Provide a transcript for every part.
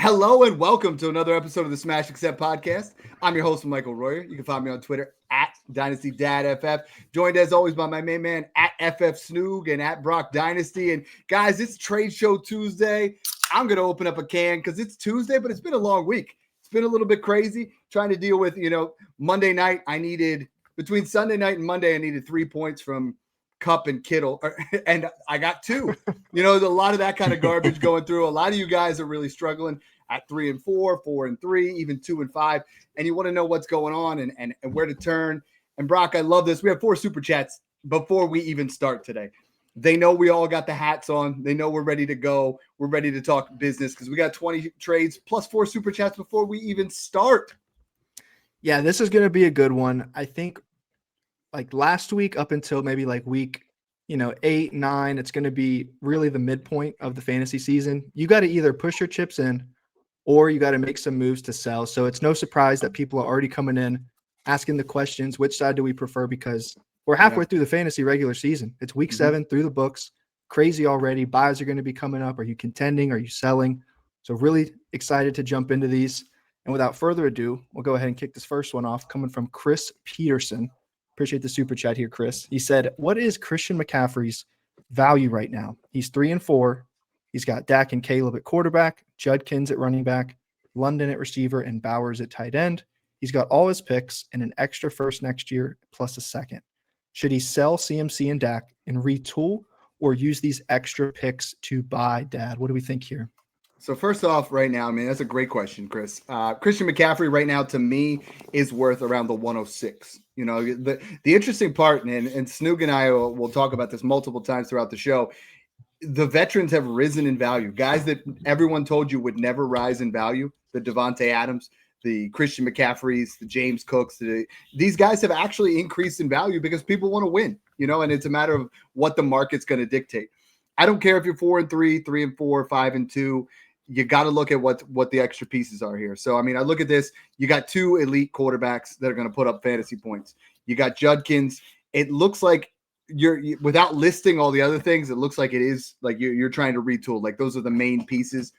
Hello and welcome to another episode of the Smash Accept podcast. I'm your host, Michael Royer. You can find me on Twitter at Dynasty Dad FF. Joined as always by my main man at FF Snoog and at Broc Dynasty. And guys, it's Trade Show Tuesday. I'm going to open up a can because it's Tuesday, but it's been a long week. It's been a little bit crazy trying to deal with, Monday night. Between Sunday night and Monday, I needed 3 points from Cup and Kittle, and I got 2. There's a lot of that kind of garbage going through. A lot of you guys are really struggling at 3 and 4, 4 and 3, even 2 and 5, and you want to know what's going on and where to turn. And Broc, I love this. We have 4 super chats before we even start today. They know we all got the hats on. They know we're ready to go. We're ready to talk business because we got 20 trades plus 4 super chats before we even start. Yeah, this is going to be a good one. I think like last week up until maybe like week, 8, 9, it's going to be really the midpoint of the fantasy season. You got to either push your chips in or you got to make some moves to sell. So it's no surprise that people are already coming in asking the questions, which side do we prefer? Because we're halfway through the fantasy regular season. It's week 7 through the books. Crazy already. Buys are going to be coming up. Are you contending? Are you selling? So really excited to jump into these. And without further ado, we'll go ahead and kick this first one off coming from Chris Peterson. Appreciate the super chat here, Chris. He said, what is Christian McCaffrey's value right now? He's 3 and 4. He's got Dak and Caleb at quarterback, Judkins at running back, London at receiver, and Bowers at tight end. He's got all his picks and an extra first next year plus a second. Should he sell CMC and Dak and retool or use these extra picks to buy, Dad? What do we think here? So first off, right now, that's a great question, Chris. Christian McCaffrey right now, to me, is worth around the 106. The interesting part, and Snoog and I will talk about this multiple times throughout the show, the veterans have risen in value. Guys that everyone told you would never rise in value, the Devontae Adams, the Christian McCaffreys, the James Cooks, these guys have actually increased in value because people want to win, and it's a matter of what the market's going to dictate. I don't care if you're 4 and 3, 3 and 4, 5 and 2. You got to look at what the extra pieces are here. So, I look at this. You got 2 elite quarterbacks that are going to put up fantasy points. You got Judkins. It looks like you're without listing all the other things, it looks like it is like you're trying to retool. Like those are the main pieces.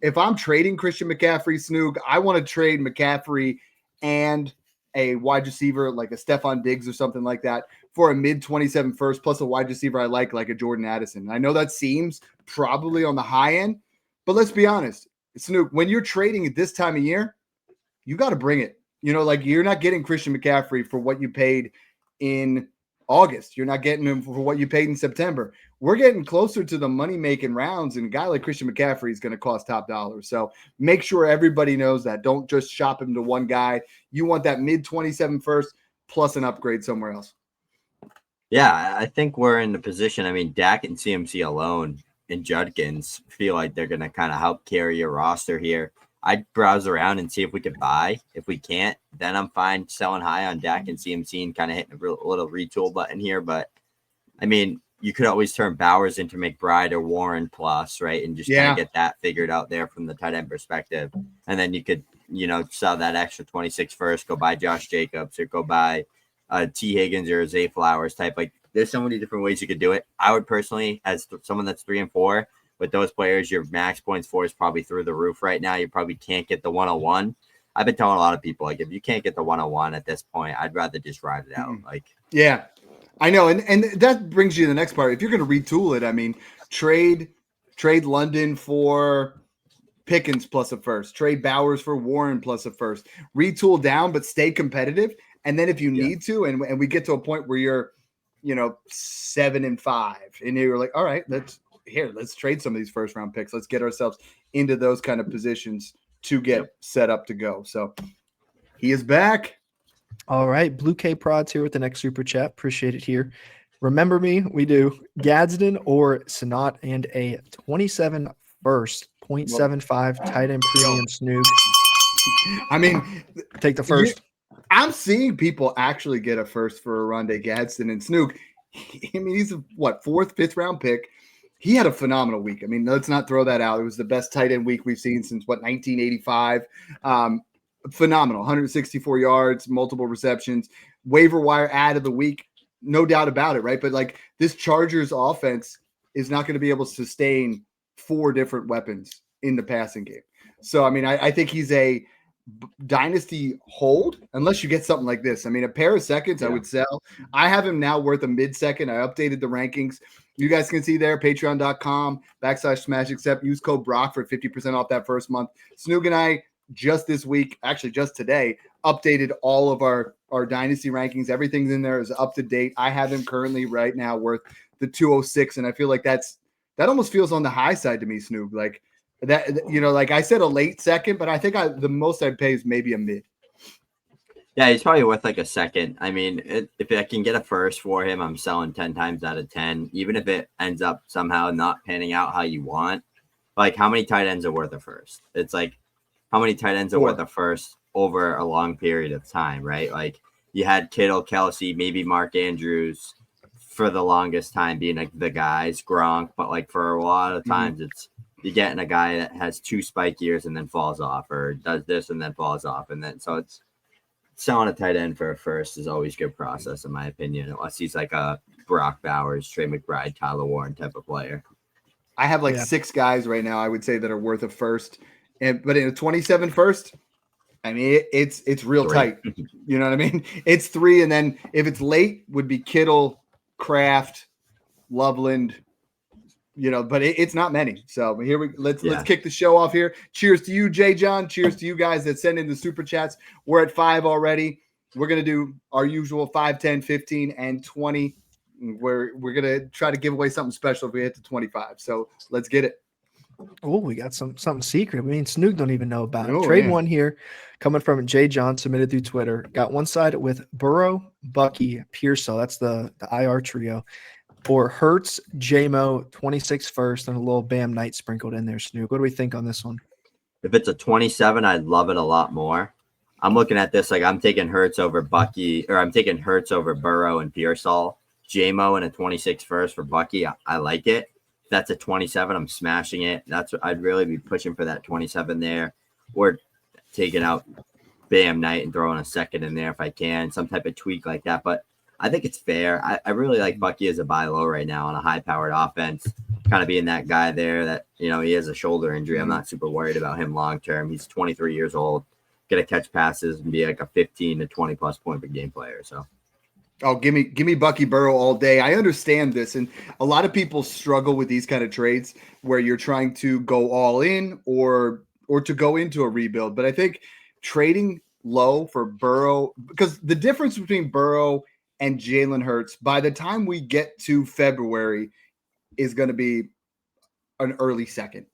If I'm trading Christian McCaffrey, Snoog, I want to trade McCaffrey and a wide receiver like a Stephon Diggs or something like that for a mid-27 first plus a wide receiver I like a Jordan Addison. I know that seems probably on the high end, but let's be honest, Snoog, when you're trading at this time of year, you got to bring it. You're not getting Christian McCaffrey for what you paid in August. You're not getting him for what you paid in September. We're getting closer to the money-making rounds, and a guy like Christian McCaffrey is going to cost top dollar. So make sure everybody knows that. Don't just shop him to one guy. You want that mid-27 first plus an upgrade somewhere else. Yeah, I think we're in the position. Dak and CMC alone and Judkins feel like they're going to kind of help carry your roster here. I'd browse around and see if we could buy. If we can't, then I'm fine selling high on Dak and CMC and kind of hitting a little retool button here. But, you could always turn Bowers into McBride or Warren plus, right? And just kind of get that figured out there from the tight end perspective. And then you could, sell that extra 26 first, go buy Josh Jacobs or go buy T. Higgins or Zay Flowers type. Like, there's so many different ways you could do it. I would personally, as someone that's 3 and 4, with those players, your max points for is probably through the roof right now. You probably can't get the 101. I've been telling a lot of people, like, if you can't get the 101 at this point, I'd rather just ride it out. Yeah, I know. And that brings you to the next part. If you're going to retool it, trade London for Pickens plus a first, trade Bowers for Warren plus a first, retool down, but stay competitive. And then if you need to, and we get to a point where you're, 7 and 5 and you're like, all right, let's trade some of these first round picks. Let's get ourselves into those kind of positions to get set up to go. So he is back. All right. Blue K Prods here with the next super chat. Appreciate it here. Remember me, we do Gadsden or Sanat and a 27 first, 0.75 tight end premium Snoog. Take the first. I'm seeing people actually get a first for Rondé Gadsden and Snoog. He's a 4th, 5th round pick. He had a phenomenal week. Let's not throw that out. It was the best tight end week we've seen since 1985. Phenomenal. 164 yards, multiple receptions, waiver wire ad of the week. No doubt about it, right? But this Chargers offense is not going to be able to sustain 4 different weapons in the passing game. So, I mean, I think he's a dynasty hold unless you get something like this. I mean, a pair of seconds I would sell. I have him now worth a mid-second. I updated the rankings. You guys can see there, patreon.com/smash accept. Use code Broc for 50% off that first month. Snoog and I just this week, actually just today, updated all of our dynasty rankings. Everything's in there is up to date. I have him currently right now worth the 206, and I feel like that almost feels on the high side to me, Snoog. Like that, like I said, a late second, but I think the most I'd pay is maybe a mid. Yeah, he's probably worth like a second. I mean, if I can get a first for him, I'm selling 10 times out of 10, even if it ends up somehow not panning out how you want. Like, how many tight ends are worth a first? It's like, how many tight ends are worth a first over a long period of time, right? Like, you had Kittle, Kelsey, maybe Mark Andrews for the longest time being like the guys, Gronk, but like for a lot of times it's you're getting a guy that has 2 spike years and then falls off, or does this and then falls off, and then so it's selling a tight end for a first is always good process in my opinion, unless he's like a Brock Bowers, Trey McBride, Tyler Warren type of player. I have like 6 guys right now I would say that are worth a first, but in a 27 first, I mean it's real 3. tight. You know what I mean? It's 3, and then if it's late would be Kittle, Kraft, Loveland, but it's not many. So here let's kick the show off here. Cheers to you, Jay John. Cheers to you guys that send in the super chats. We're at 5 already. We're gonna do our usual 5, 10, 15, and 20. We're gonna try to give away something special if we hit to 25. So let's get it. Oh, we got something secret. I mean, Snoog don't even know about it. Trade one here, coming from Jay John, submitted through Twitter. Got one side with Burrow, Bucky, Pearsall. That's the IR trio. Or Hurts, JMO, 26 first, and a little Bam Knight sprinkled in there. Snoog, what do we think on this one? If it's a 27, I'd love it a lot more. I'm looking at this like I'm taking Hurts over Bucky, or I'm taking Hurts over Burrow and Pearsall. JMO and a 26 first for Bucky. I like it. If that's a 27, I'm smashing it. That's what I'd really be pushing for, that 27 there, or taking out Bam Knight and throwing a second in there if I can, some type of tweak like that. But I think it's fair. I really like Bucky as a buy low right now on a high-powered offense, kind of being that guy there that, he has a shoulder injury. I'm not super worried about him long-term. He's 23 years old, going to catch passes and be like a 15 to 20-plus point per game player. So, oh, give me Bucky Burrow all day. I understand this, and a lot of people struggle with these kind of trades where you're trying to go all in or to go into a rebuild. But I think trading low for Burrow, because the difference between Burrow and Jalen Hurts by the time we get to February is going to be an early second.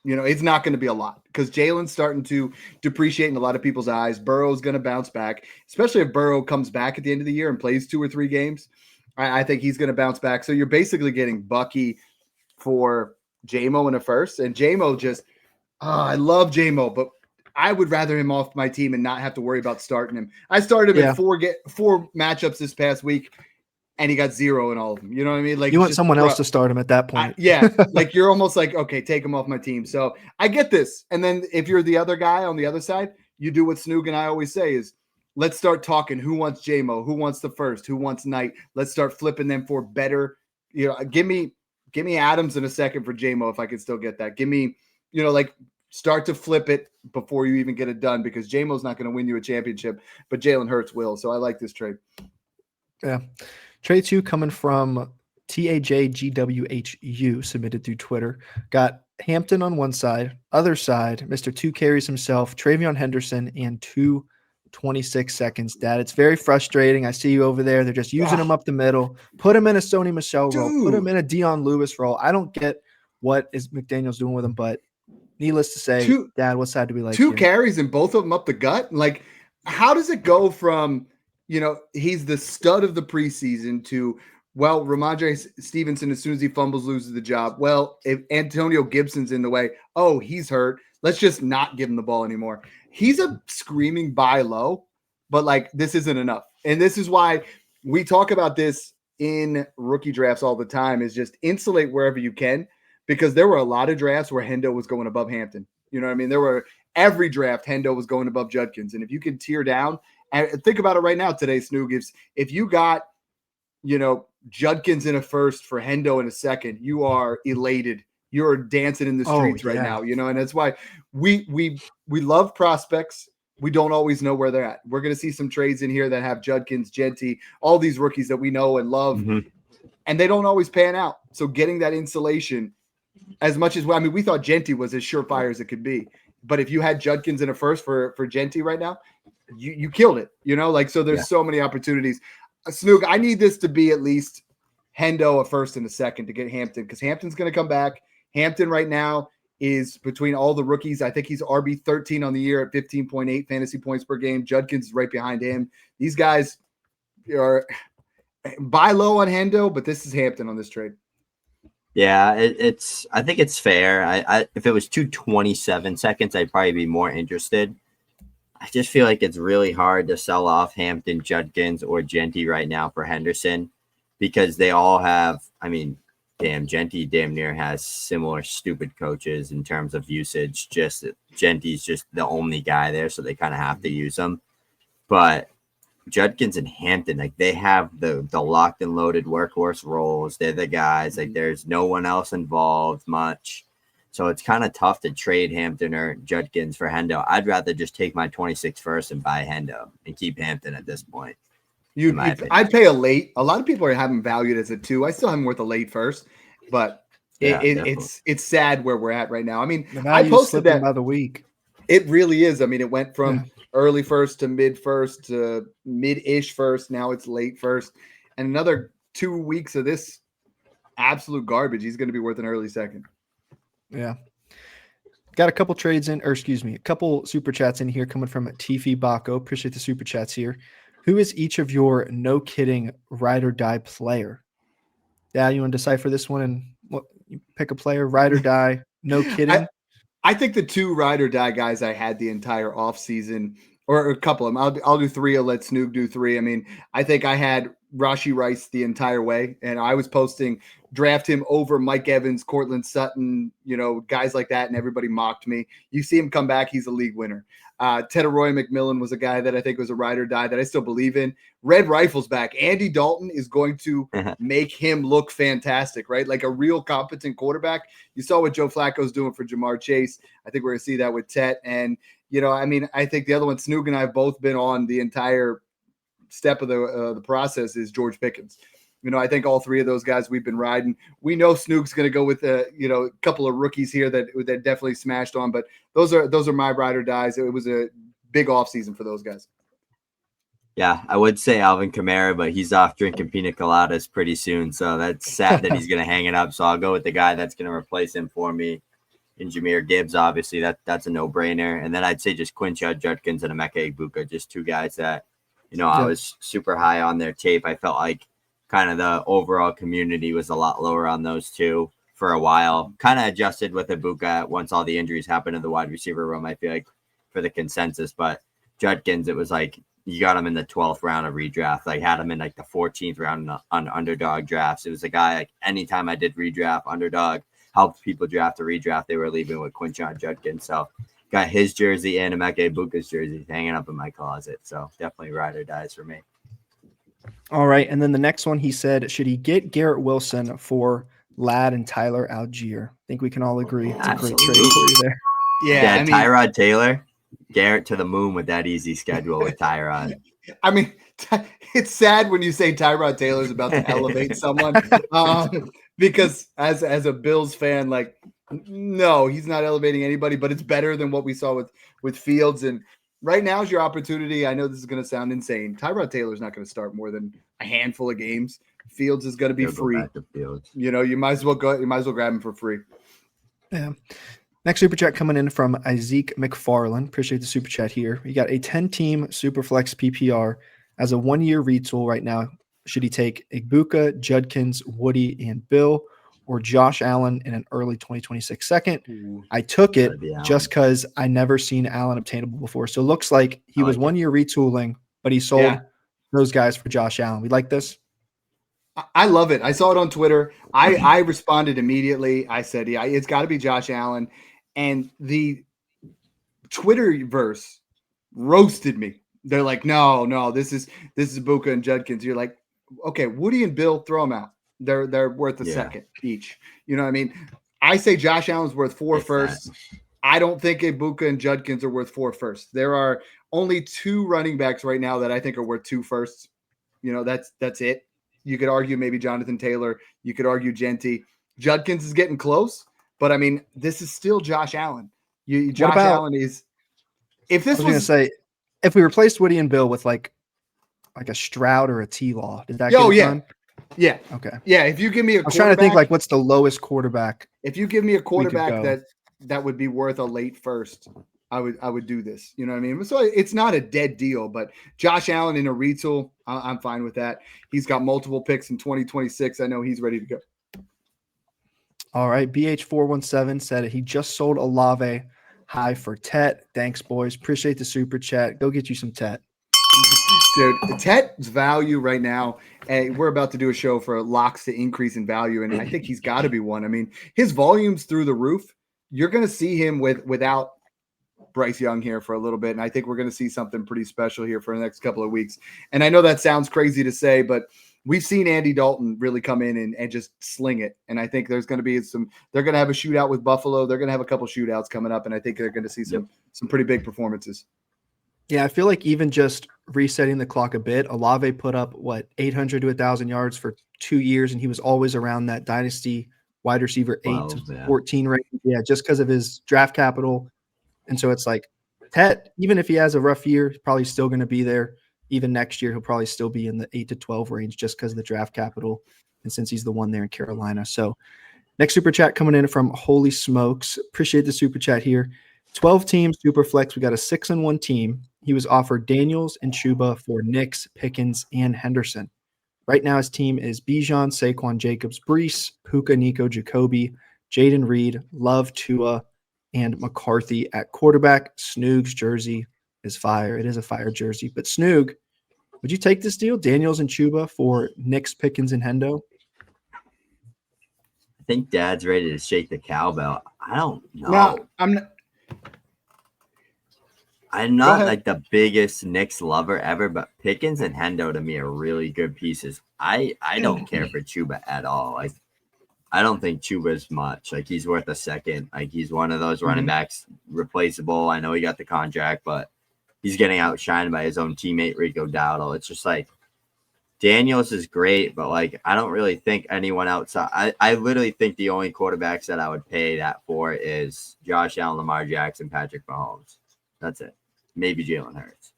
It's not going to be a lot because Jalen's starting to depreciate in a lot of people's eyes. Burrow's going to bounce back, especially if Burrow comes back at the end of the year and plays 2 or 3 games. I think he's going to bounce back. So you're basically getting Bucky for JMO in a first. And JMO just, I love JMO, but I would rather him off my team and not have to worry about starting him. I started him in 4 matchups this past week, and he got 0 in all of them. You know what I mean? Like, you want someone else to start him at that point. Like you're almost like, okay, take him off my team. So I get this. And then if you're the other guy on the other side, you do what Snoog and I always say is, let's start talking. Who wants JMO? Who wants the first? Who wants Knight? Let's start flipping them for better. Give me Adams in a second for JMO if I can still get that. Give me, start to flip it before you even get it done, because JMO's not going to win you a championship, but Jalen Hurts will. So I like this trade. Yeah. Trade 2 coming from TAJGWHU, submitted through Twitter. Got Hampton on one side, other side, Mr. 2 carries himself, Travion Henderson, and 2 26 seconds. Dad, it's very frustrating. I see you over there. They're just using him up the middle. Put him in a Sony Michel role. Put him in a Dion Lewis role. I don't get what is McDaniels doing with him, but needless to say, Dad, what side do we like? 2 carries and both of them up the gut. Like, how does it go from, he's the stud of the preseason to, well, Ramondre Stevenson, as soon as he fumbles, loses the job. Well, if Antonio Gibson's in the way, oh, he's hurt. Let's just not give him the ball anymore. He's a screaming buy low, but like, this isn't enough. And this is why we talk about this in rookie drafts all the time, is just insulate wherever you can, because there were a lot of drafts where Hendo was going above Hampton. You know what I mean? There were every draft Hendo was going above Judkins. And if you can tear down, and think about it right now today, Snoog, if you got, Judkins in a first for Hendo in a second, you are elated you're dancing in the Oh, streets right yeah. now, and that's why we love prospects. We don't always know where they're at. We're going to see some trades in here that have Judkins, Genty, all these rookies that we know and love, and they don't always pan out. So getting that insulation, as much as we thought Genty was as surefire as it could be, but if you had Judkins in a first for Genty right now, you killed it. So there's so many opportunities. Snoog, I need this to be at least Hendo a first and a second to get Hampton, because Hampton's going to come back. Hampton right now is between all the rookies. I think he's RB 13 on the year at 15.8 fantasy points per game. Judkins is right behind him. These guys are buy low on Hendo, but this is Hampton on this trade. Yeah, I think it's fair. I if it was 227 seconds, I'd probably be more interested. I just feel like it's really hard to sell off Hampton, Judkins, or Genty right now for Henderson, because they all have, Genty damn near has similar stupid coaches in terms of usage. Just Genty's just the only guy there, so they kind of have to use him. But Judkins and Hampton, like, they have the locked and loaded workhorse roles. They're the guys. Like, there's no one else involved much. So it's kind of tough to trade Hampton or Judkins for Hendo. I'd rather just take my 26 first and buy Hendo and keep Hampton at this point. I'd pay a late. A lot of people are having valued as a 2. I still have him worth a late first, but it's sad where we're at right now. I posted that by the week. It really is. It went from early first to mid first to mid-ish first. Now it's late first, and another 2 weeks of this absolute garbage. He's going to be worth an early second. Yeah. Got a couple trades in, a couple super chats in here coming from Tifi Baco. Appreciate the super chats here. Who is each of your no kidding ride or die player? Yeah, you want to decipher this one and you pick a player, ride or die, no kidding. I think the 2 ride or die guys I had the entire offseason, or a couple of them. I'll do 3. I'll let Snoog do 3. I think I had Rashee Rice the entire way, and I was posting draft him over Mike Evans, Cortland Sutton, guys like that, and everybody mocked me. You see him come back, he's a league winner. Tedaroy McMillan was a guy that I think was a ride or die that I still believe in. Red Rifle's back. Andy Dalton is going to make him look fantastic, right? Like a real competent quarterback. You saw what Joe Flacco's doing for Jamar Chase. I think we're going to see that with Tet. And, I think the other one, Snoog and I have both been on the entire step of the process, is George Pickens. I think all 3 of those guys we've been riding. We know Snoog's going to go with a couple of rookies here that definitely smashed on, but those are my ride or dies. It was a big offseason for those guys. Yeah, I would say Alvin Kamara, but he's off drinking pina coladas pretty soon, so that's sad that he's going to hang it up. So I'll go with the guy that's going to replace him for me, in Jahmyr Gibbs. Obviously, that's a no-brainer. And then I'd say just Quinshad Judkins and Emeka Egbuka, just 2 guys that I was super high on their tape. I felt like kind of the overall community was a lot lower on those 2 for a while. Kind of adjusted with Egbuka once all the injuries happened in the wide receiver room, I feel like, for the consensus. But Judkins, it was like you got him in the 12th round of redraft. Like, had him in like the 14th round on underdog drafts. It was a guy, like, anytime I did redraft, underdog, helped people draft a redraft, they were leaving with Quinshad Judkins. So got his jersey and Emeka Egbuka's jersey hanging up in my closet. So definitely ride or dies for me. All right. And then the next one, he said, should he get Garrett Wilson for Ladd and Tyler Algier? I think we can all agree it's a great trade for you there. Yeah, Tyrod Taylor, Garrett to the moon with that easy schedule with Tyrod. It's sad when you say Tyrod Taylor's about to elevate someone, because as a Bills fan, like, no, he's not elevating anybody, but it's better than what we saw with Fields. And right now is your opportunity. I know this is going to sound insane. Tyrod Taylor's not going to start more than a handful of games. Fields is going to be free. You might as well grab him for free. Yeah. Next super chat coming in from Isaac McFarland. Appreciate the super chat here. You got a 10-team Superflex PPR as a 1-year retool right now. Should he take Egbuka, Judkins, Woody, and Bill, or Josh Allen in an early 2026 second? Ooh, I took it just because I never seen Allen obtainable before. So it looks like he was 1-year retooling, but he sold those guys for Josh Allen. We like this? I love it. I saw it on Twitter. I responded immediately. I said, yeah, it's got to be Josh Allen. And the Twitterverse roasted me. They're like, no, this is Egbuka and Judkins. You're like, okay, Woody and Bill, throw them out. They're worth a second each. You know what I mean? I say Josh Allen's worth 4 It's firsts. not. I don't think Ibuka and Judkins are worth 4 firsts. There are only 2 running backs right now that I think are worth 2 firsts. You know, that's it. You could argue maybe Jonathan Taylor. You could argue Genty. Judkins is getting close, but I mean, this is still Josh Allen. Josh Allen is. If I this was going to was, say, if we replaced Woody and Bill with like a Stroud or a T-Law, did that get it done? Yeah. Okay. Yeah. If you give me a I was trying to think like what's the lowest quarterback? If you give me a quarterback go. that would be worth a late first, I would do this. You know what I mean? So it's not a dead deal, but Josh Allen in a retool, I'm fine with that. He's got multiple picks in 2026. I know he's ready to go. All right. BH417 said he just sold Olave high for Tet. Thanks, boys. Appreciate the super chat. Go get you some Tet. Dude, Tet's value right now, we're about to do a show for locks to increase in value, and I think he's got to be one. I mean, his volume's through the roof. You're going to see him without Bryce Young here for a little bit, and I think we're going to see something pretty special here for the next couple of weeks. And I know that sounds crazy to say, but we've seen Andy Dalton really come in and just sling it. And I think there's going to be they're going to have a shootout with Buffalo. They're going to have a couple shootouts coming up, and I think they're going to see some pretty big performances. Yeah, I feel like even just resetting the clock a bit, Olave put up 800 to 1,000 yards for 2 years, and he was always around that dynasty wide receiver 8 to 14 range. Yeah, just because of his draft capital. And so it's like Tet, even if he has a rough year, he's probably still going to be there. Even next year, he'll probably still be in the 8 to 12 range just because of the draft capital. And since he's the one there in Carolina. So next super chat coming in from Holy Smokes. Appreciate the super chat here. 12 team super flex. We got a 6-1 team. He was offered Daniels and Chuba for Nix, Pickens, and Henderson. Right now, his team is Bijan, Saquon, Jacobs, Brees, Puka, Nico, Jacoby, Jaden Reed, Love, Tua, and McCarthy at quarterback. Snoog's jersey is fire. It is a fire jersey. But Snoog, would you take this deal? Daniels and Chuba for Nix, Pickens, and Hendo? I think Dad's ready to shake the cowbell. I don't know. No, I'm not. I'm not like the biggest Knicks lover ever, but Pickens and Hendo to me are really good pieces. I don't care for Chuba at all. Like, I don't think Chuba's much. Like, he's worth a second. Like, he's one of those running backs, replaceable. I know he got the contract, but he's getting outshined by his own teammate Rico Dowdle. It's just like Daniels is great, but like I don't really think anyone outside. I literally think the only quarterbacks that I would pay that for is Josh Allen, Lamar Jackson, Patrick Mahomes. That's it. Maybe Jalen Hurts.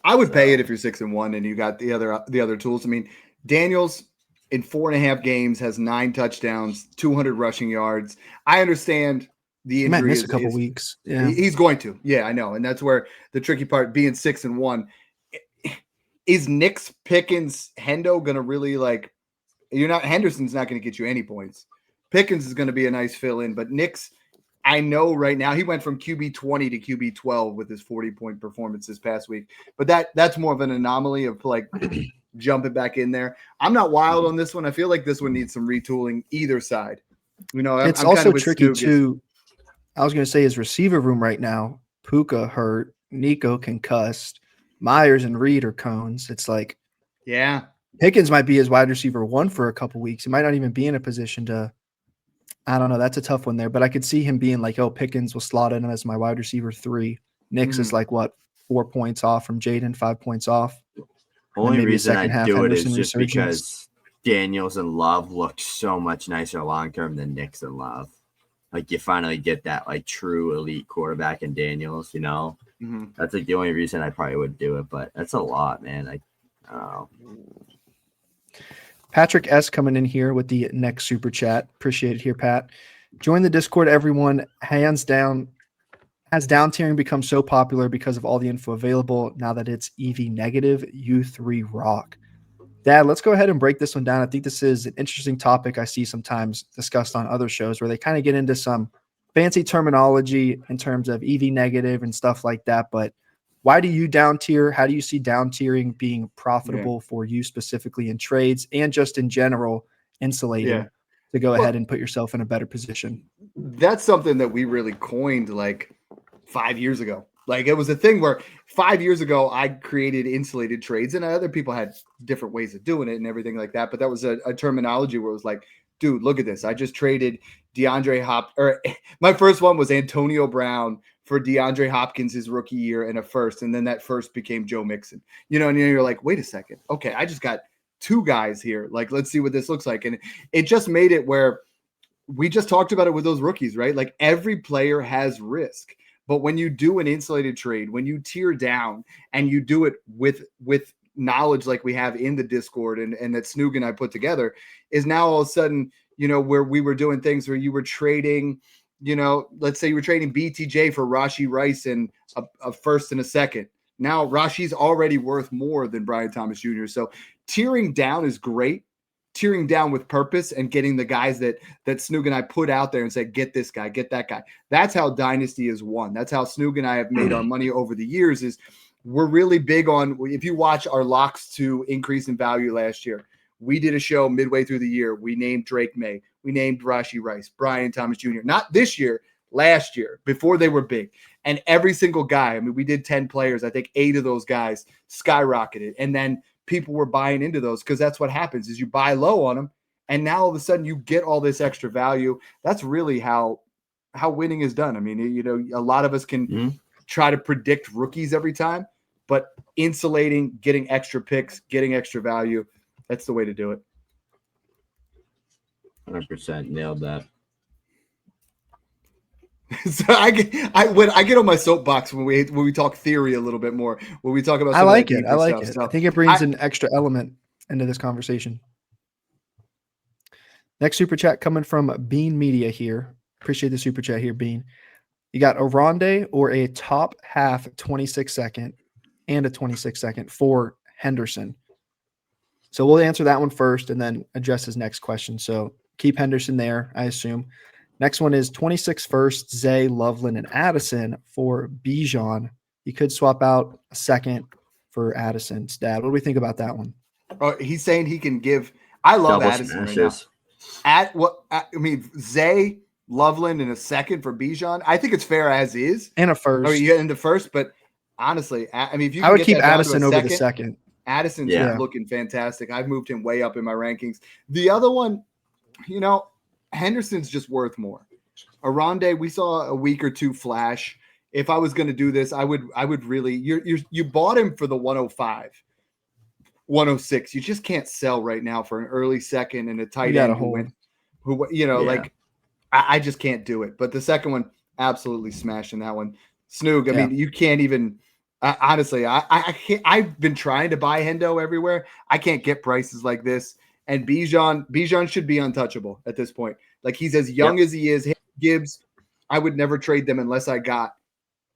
I would pay it if you're 6-1 and you got the other tools. I mean, Daniels in 4.5 games has 9 touchdowns, 200 rushing yards. I understand the injury. He might miss a couple weeks. Yeah, he's going to. Yeah, I know, and that's where the tricky part. Being 6-1, is Nix, Pickens, Hendo going to really like? You're not. Henderson's not going to get you any points. Pickens is going to be a nice fill in, but Nix. I know right now he went from QB 20 to QB 12 with his 40-point performance this past week, but that's more of an anomaly of like jumping back in there. I'm not wild on this one. I feel like this one needs some retooling either side. You know, it's I'm also kind of tricky too. I was going to say his receiver room right now, Puka hurt, Nico concussed, Myers and Reed are cones. It's like, yeah, Pickens might be his wide receiver 1 for a couple weeks. He might not even be in a position to. I don't know. That's a tough one there, but I could see him being like, oh, Pickens will slot in as my wide receiver 3. Nix is like, 4 points off from Jaden, 5 points off. Only reason I do it is just because Daniels and Love look so much nicer long-term than Nix and Love. Like, you finally get that, like, true elite quarterback in Daniels, you know? That's, like, the only reason I probably would do it, but that's a lot, man. Like, I don't know. Patrick S. coming in here with the next super chat. Appreciate it here, Pat. Join the Discord, everyone. Hands down. Has down tiering become so popular because of all the info available now that it's EV negative? U3 rock. Dad, let's go ahead and break this one down. I think this is an interesting topic I see sometimes discussed on other shows where they kind of get into some fancy terminology in terms of EV negative and stuff like that. But why do you down tier? How do you see down tiering being profitable for you specifically in trades and just in general insulating to go ahead and put yourself in a better position? That's something that we really coined like 5 years ago. Like it was a thing where 5 years ago I created insulated trades and other people had different ways of doing it and everything like that. But that was a terminology where it was like dude, look at this. I just traded DeAndre or my first one was Antonio Brown for DeAndre Hopkins his rookie year and a first, and then that first became Joe Mixon. You know, and you're like, wait a second. Okay, I just got two guys here. Like, let's see what this looks like. And it just made it where we just talked about it with those rookies, right? Like every player has risk. But when you do an insulated trade, when you tier down and you do it with knowledge like we have in the Discord and that Snoog and I put together, is now all of a sudden, you know, where we were doing things where you were trading, you know, let's say you were trading BTJ for Rashee Rice and a first and a second. Now Rashi's already worth more than Brian Thomas Jr. So tiering down is great. Tiering down with purpose and getting the guys that Snoog and I put out there and said, get this guy, get that guy. That's how Dynasty is won. That's how Snoog and I have made our money over the years. Is we're really big on, if you watch our locks to increase in value last year, we did a show midway through the year. We named Drake May. We named Rashee Rice, Brian Thomas Jr. Not this year, last year, before they were big. And every single guy, I mean, we did 10 players. I think 8 of those guys skyrocketed. And then people were buying into those because that's what happens is you buy low on them. And now all of a sudden you get all this extra value. That's really how winning is done. I mean, you know, a lot of us can try to predict rookies every time, but insulating, getting extra picks, getting extra value, that's the way to do it. 100% nailed that. So I get on my soapbox when we talk theory a little bit more, when we talk about I like it. So I think it brings an extra element into this conversation. Next super chat coming from Bean Media here. Appreciate the super chat here, Bean. You got a Rondé or a top half 26 second and a 26 second for Henderson. So we'll answer that one first and then address his next question. So keep Henderson there, I assume. Next one is 26 first, Zay, Loveland, and Addison for Bijan. You could swap out a second for Addison's dad. What do we think about that one? Oh, he's saying he can give. I love Double Addison smashes. right now. I mean, Zay, Loveland, and a second for Bijan. I think it's fair as is. And a first. Oh, you get in the first, but honestly, I mean, if you I would keep Addison over the second. Addison's looking fantastic. I've moved him way up in my rankings. The other one, you know, Henderson's just worth more. Rondé, we saw a week or two flash. If I was going to do this, I would really. You bought him for the 105, 106. You just can't sell right now for an early second and a tight end who you know, like I just can't do it. But the second one, absolutely smashing that one. Snoog, I mean, you can't even. Honestly, I can't. I've been trying to buy Hendo everywhere. I can't get prices like this. And Bijan should be untouchable at this point. Like he's as young as he is. Gibbs, I would never trade them unless I got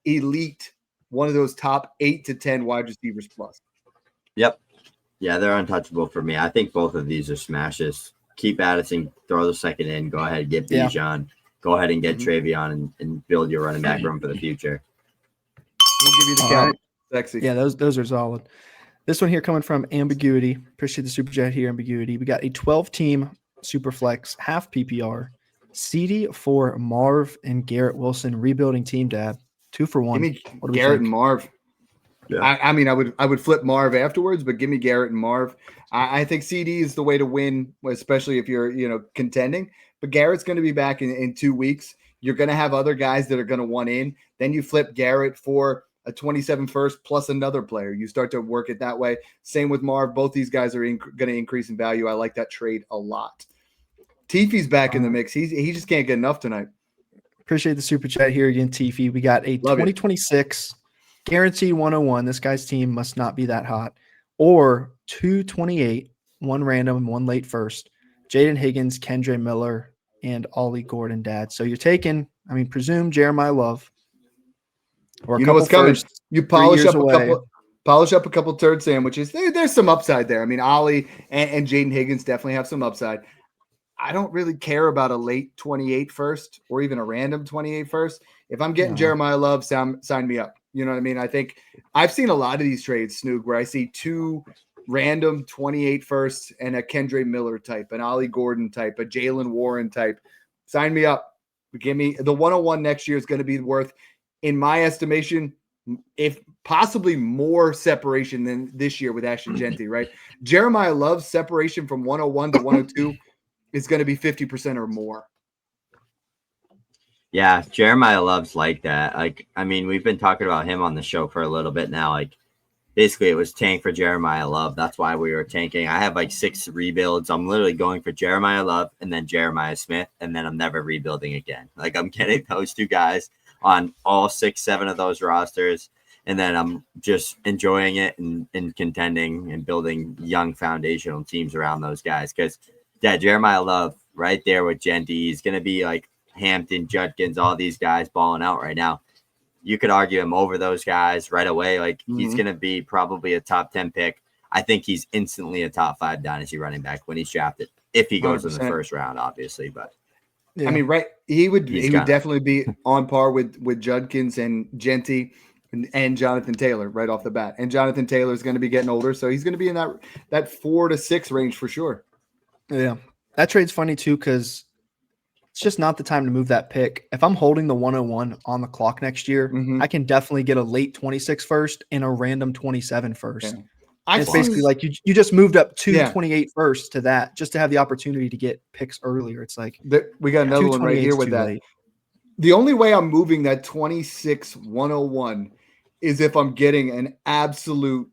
elite, one of those top 8 to 10 wide receivers plus. Yep. Yeah, they're untouchable for me. I think both of these are smashes. Keep Addison, throw the second in, go ahead, get Bijan, go ahead and get Travion and build your running back room for the future. We'll give you the count. Sexy. Yeah, those are solid. This one here coming from Ambiguity. Appreciate the super chat here, Ambiguity. We got a 12-team Superflex half PPR. CD for Marv and Garrett Wilson, rebuilding team, Dad. 2 for 1. Give me Garrett and Marv. Yeah. I mean, I would flip Marv afterwards, but give me Garrett and Marv. I think CD is the way to win, especially if you're, you know, contending. But Garrett's going to be back in 2 weeks. You're going to have other guys that are going to want in. Then you flip Garrett for a 27 first plus another player. You start to work it that way. Same with Marv. Both these guys are going to increase in value. I like that trade a lot. Tifi's back in the mix. He just can't get enough tonight. Appreciate the super chat here again, Tifi. We got a 2026 guaranteed 101. This guy's team must not be that hot. Or 228, 1 random and 1 late first. Jaden Higgins, Kendre Miller, and Ollie Gordon, Dad. So you're taking, I mean, presume Jeremiah Love. Or you know what's coming. You polish up a couple turd sandwiches. There's some upside there. I mean, Ollie and Jaden Higgins definitely have some upside. I don't really care about a late 28 first or even a random 28 first. If I'm getting Jeremiah Love, sign me up. You know what I mean? I think I've seen a lot of these trades, Snoog, where I see 2 random 28 firsts and a Kendre Miller type, an Ollie Gordon type, a Jalen Warren type. Sign me up. Give me the 101 next year is going to be worth, in my estimation, if possibly more separation than this year with Ashton Genty, right? Jeremiah Love's separation from 101 to 102 is going to be 50% or more. Yeah, Jeremiah Love's like that. Like, I mean, we've been talking about him on the show for a little bit now. Like, basically, it was tank for Jeremiah Love. That's why we were tanking. I have like 6 rebuilds. I'm literally going for Jeremiah Love and then Jeremiah Smith, and then I'm never rebuilding again. Like, I'm getting those 2 guys on all 6, 7 of those rosters, and then I'm just enjoying it and contending and building young foundational teams around those guys. Because, yeah, Jeremiah Love right there with Genty, he's going to be like Hampton, Judkins, all these guys balling out right now. You could argue him over those guys right away. Like, he's going to be probably a top 10 pick. I think he's instantly a top 5 dynasty running back when he's drafted, if he goes 100%. In the first round, obviously. But yeah. I mean, right, he would definitely be on par with Judkins and Genty and Jonathan Taylor right off the bat. And Jonathan Taylor is going to be getting older, so he's going to be in that 4 to 6 range for sure. Yeah, that trade's funny too because it's just not the time to move that pick. If I'm holding the 101 on the clock next year, I can definitely get a late 26 first and a random 27 first. Yeah. It's basically like you just moved up 228 first to that just to have the opportunity to get picks earlier. It's like we got another one right here with that. Late. The only way I'm moving that 26 101 is if I'm getting an absolute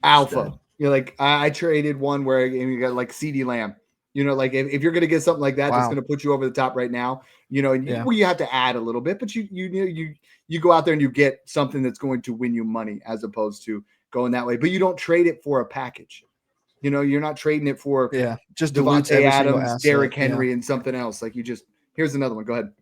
alpha. You know, like I traded one where you got like CD Lamb. You know, like if you're going to get something like that, that's going to put you over the top right now. You know, and you have to add a little bit, but you go out there and you get something that's going to win you money as opposed to going that way. But you don't trade it for a package. You know, you're not trading it for just Devontae Adams, Derrick Henry, and something else. Like here's another one. Go ahead.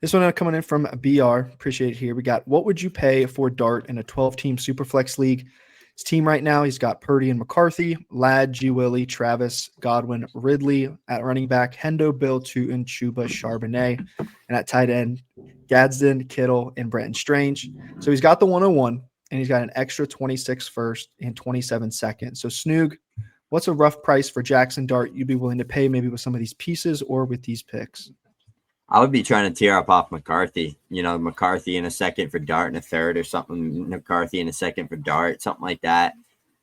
This one coming in from BR. Appreciate it here. We got, what would you pay for Dart in a 12-team Superflex league? His team right now, he's got Purdy and McCarthy, Ladd, G. Willie, Travis, Godwin, Ridley at running back, Hendo, Bill, Tootin, Chuba, Charbonnet, and at tight end, Gadsden, Kittle, and Brenton Strange. So he's got the 101, and he's got an extra 26 first and 27 second. So Snoog, what's a rough price for Jackson Dart you'd be willing to pay maybe with some of these pieces or with these picks? I would be trying to tear up off McCarthy. You know, McCarthy in a second for Dart in a third or something. McCarthy in a second for Dart, something like that.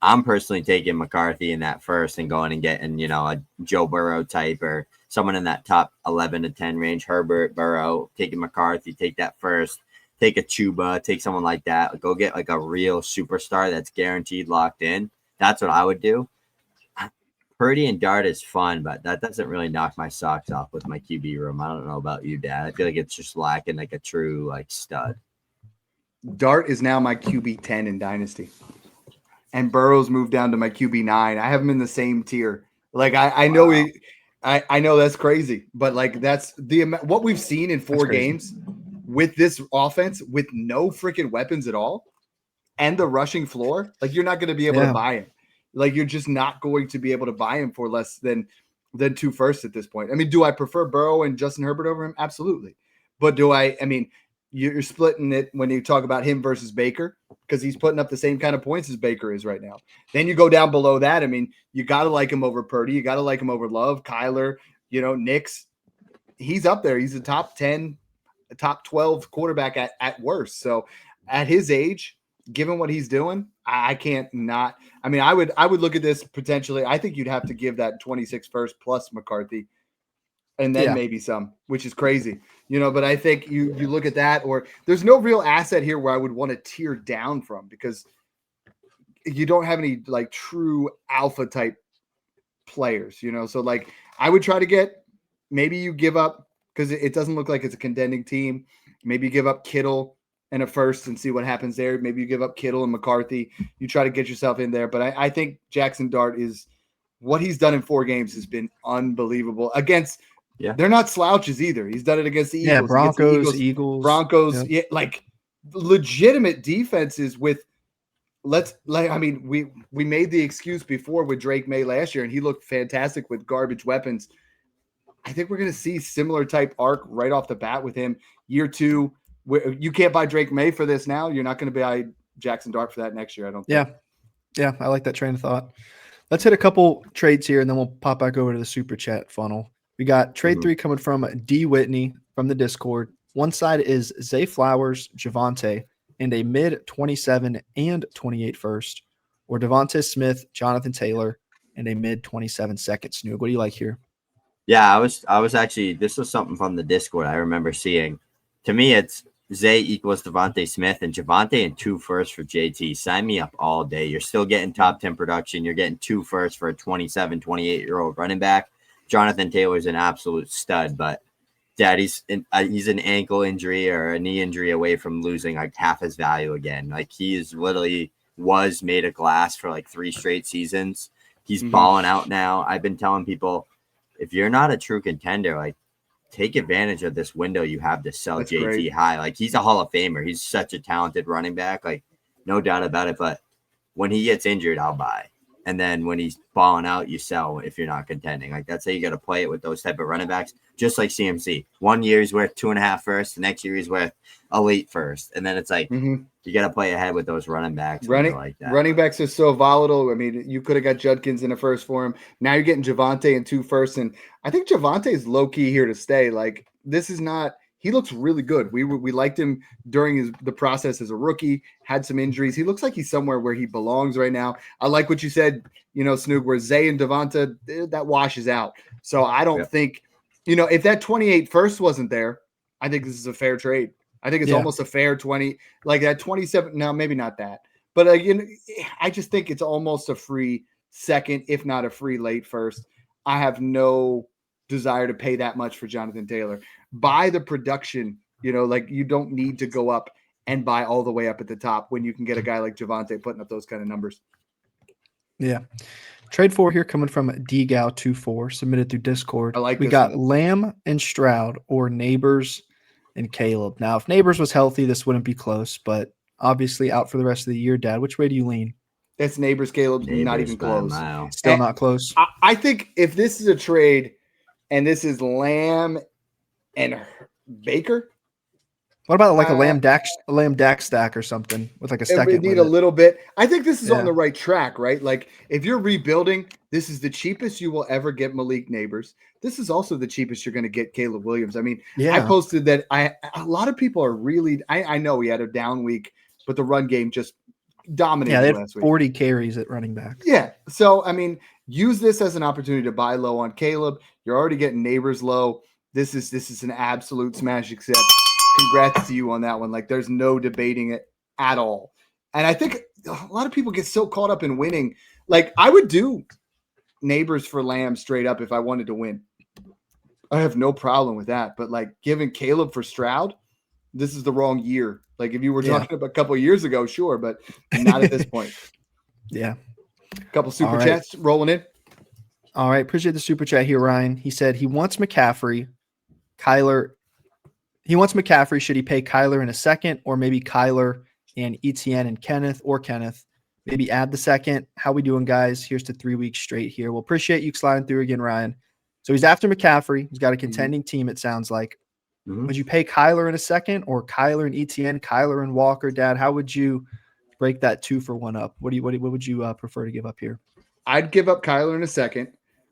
I'm personally taking McCarthy in that first and going and getting, you know, a Joe Burrow type or someone in that top 11 to 10 range. Herbert, Burrow, taking McCarthy, take that first. Take a Chuba, take someone like that. Go get like a real superstar that's guaranteed locked in. That's what I would do. Purdy and Dart is fun, but that doesn't really knock my socks off with my QB room. I don't know about you, Dad. I feel like it's just lacking like a true like stud. Dart is now my QB 10 in Dynasty, and Burrow's moved down to my QB 9. I have him in the same tier. Like I know I know that's crazy, but like that's the what we've seen in 4 games with this offense with no freaking weapons at all, and the rushing floor. Like you're not going to be able to buy him. Like you're just not going to be able to buy him for less than 2 firsts at this point. I mean, do I prefer Burrow and Justin Herbert over him? Absolutely. But I mean, you're splitting it when you talk about him versus Baker because he's putting up the same kind of points as Baker is right now. Then you go down below that. I mean, you got to like him over Purdy. You got to like him over Love, Kyler, you know, Nix. He's up there. He's a top 10, a top 12 quarterback at worst. So at his age, given what he's doing, I can't not. I mean, I would look at this potentially. I think you'd have to give that 26 first plus McCarthy, and then maybe some, which is crazy, you know. But I think you look at that, or there's no real asset here where I would want to tear down from because you don't have any like true alpha type players, you know. So like I would try to get, maybe you give up because it doesn't look like it's a contending team. Maybe you give up Kittle and a first and see what happens there. Maybe you give up Kittle and McCarthy. You try to get yourself in there. But I think Jackson Dart is what he's done in 4 games has been unbelievable against. Yeah, they're not slouches either. He's done it against the Eagles. Yeah, Broncos. Yeah, like legitimate defenses with I mean, we made the excuse before with Drake May last year, and he looked fantastic with garbage weapons. I think we're going to see similar type arc right off the bat with him. Year 2, you can't buy Drake May for this now. You're not going to buy Jackson Dart for that next year, I don't think. Yeah, I like that train of thought. Let's hit a couple trades here, and then we'll pop back over to the Super Chat funnel. We got trade 3 coming from D. Whitney from the Discord. One side is Zay Flowers, Javonte, and a mid-27 and 28 first, or Devontae Smith, Jonathan Taylor, and a mid-27 second. Snoog, what do you like here? Yeah, I was actually, this was something from the Discord I remember seeing. To me, it's Zay equals Devontae Smith and Javonte and 2 firsts for JT. Sign me up all day. You're still getting top 10 production. You're getting 2 firsts for a 27, 28-year-old running back. Jonathan Taylor's an absolute stud, but Dad, he's an ankle injury or a knee injury away from losing like half his value again. Like he is literally was made of glass for like 3 straight seasons. He's balling out now. I've been telling people, if you're not a true contender, like take advantage of this window you have to sell That's JT great. high. Like he's a Hall of Famer. He's such a talented running back. Like no doubt about it. But when he gets injured, I'll buy. And then when he's balling out, you sell if you're not contending. Like that's how you got to play it with those type of running backs. Just like CMC, 1 year he's worth 2.5 firsts. The next year he's worth a late first. And then it's like you got to play ahead with those running backs. Running backs are so volatile. I mean, you could have got Judkins in a first for him. Now you're getting Javonte in 2 firsts, and I think Javonte's low key here to stay. Like this is not. He looks really good. We liked him during the process as a rookie. Had some injuries. He looks like he's somewhere where he belongs right now. I like what you said, Snoog, where Zay and Devonta, that washes out. So I don't think, if that 28 first wasn't there, I think this is a fair trade. I think it's almost a fair 20, like that 27. No, maybe not that, but I just think it's almost a free second, if not a free late first. I have no desire to pay that much for Jonathan Taylor. Buy the production, like you don't need to go up and buy all the way up at the top when you can get a guy like Javonte putting up those kind of numbers. Yeah. Trade 4 here coming from DGow24, submitted through Discord. I like we this got one. Lamb and Stroud or Neighbors and Caleb. Now, if Neighbors was healthy, this wouldn't be close, but obviously out for the rest of the year. Dad, which way do you lean? That's Neighbors, Caleb, not even close. Still not close. I think if this is a trade and this is Lamb and Baker. What about like a Lamb Dak stack or something with like a second? We need a little bit. I think this is on the right track, right? Like if you're rebuilding, this is the cheapest you will ever get Malik Neighbors. This is also the cheapest you're going to get Caleb Williams. I mean, I posted that a lot of people are really, I know he had a down week, but the run game just dominated. Yeah, they had last 40 week. carries at running back. Yeah. So, I mean, use this as an opportunity to buy low on Caleb. You're already getting Neighbors low. This is an absolute smash accept. Congrats to you on that one. Like there's no debating it at all. And I think a lot of people get so caught up in winning. Like I would do Neighbors for Lamb straight up if I wanted to win. I have no problem with that. But like giving Caleb for Stroud, this is the wrong year. Like if you were talking about a couple of years ago, sure, but not at this point. Yeah. A couple super chats rolling in. All right. Appreciate the super chat here, Ryan. He said he wants McCaffrey. He wants McCaffrey. Should he pay Kyler in a second, or maybe Kyler and Etienne and Kenneth, maybe add the second? How we doing, guys? Here's to 3 weeks straight here. We'll appreciate you sliding through again, Ryan. So he's after McCaffrey. He's got a contending team, it sounds like. Would you pay Kyler in a second, or Kyler and Etienne, Kyler and Walker? Dad, how would you break that 2-for-1 up? What would you prefer to give up here? I'd give up Kyler in a second.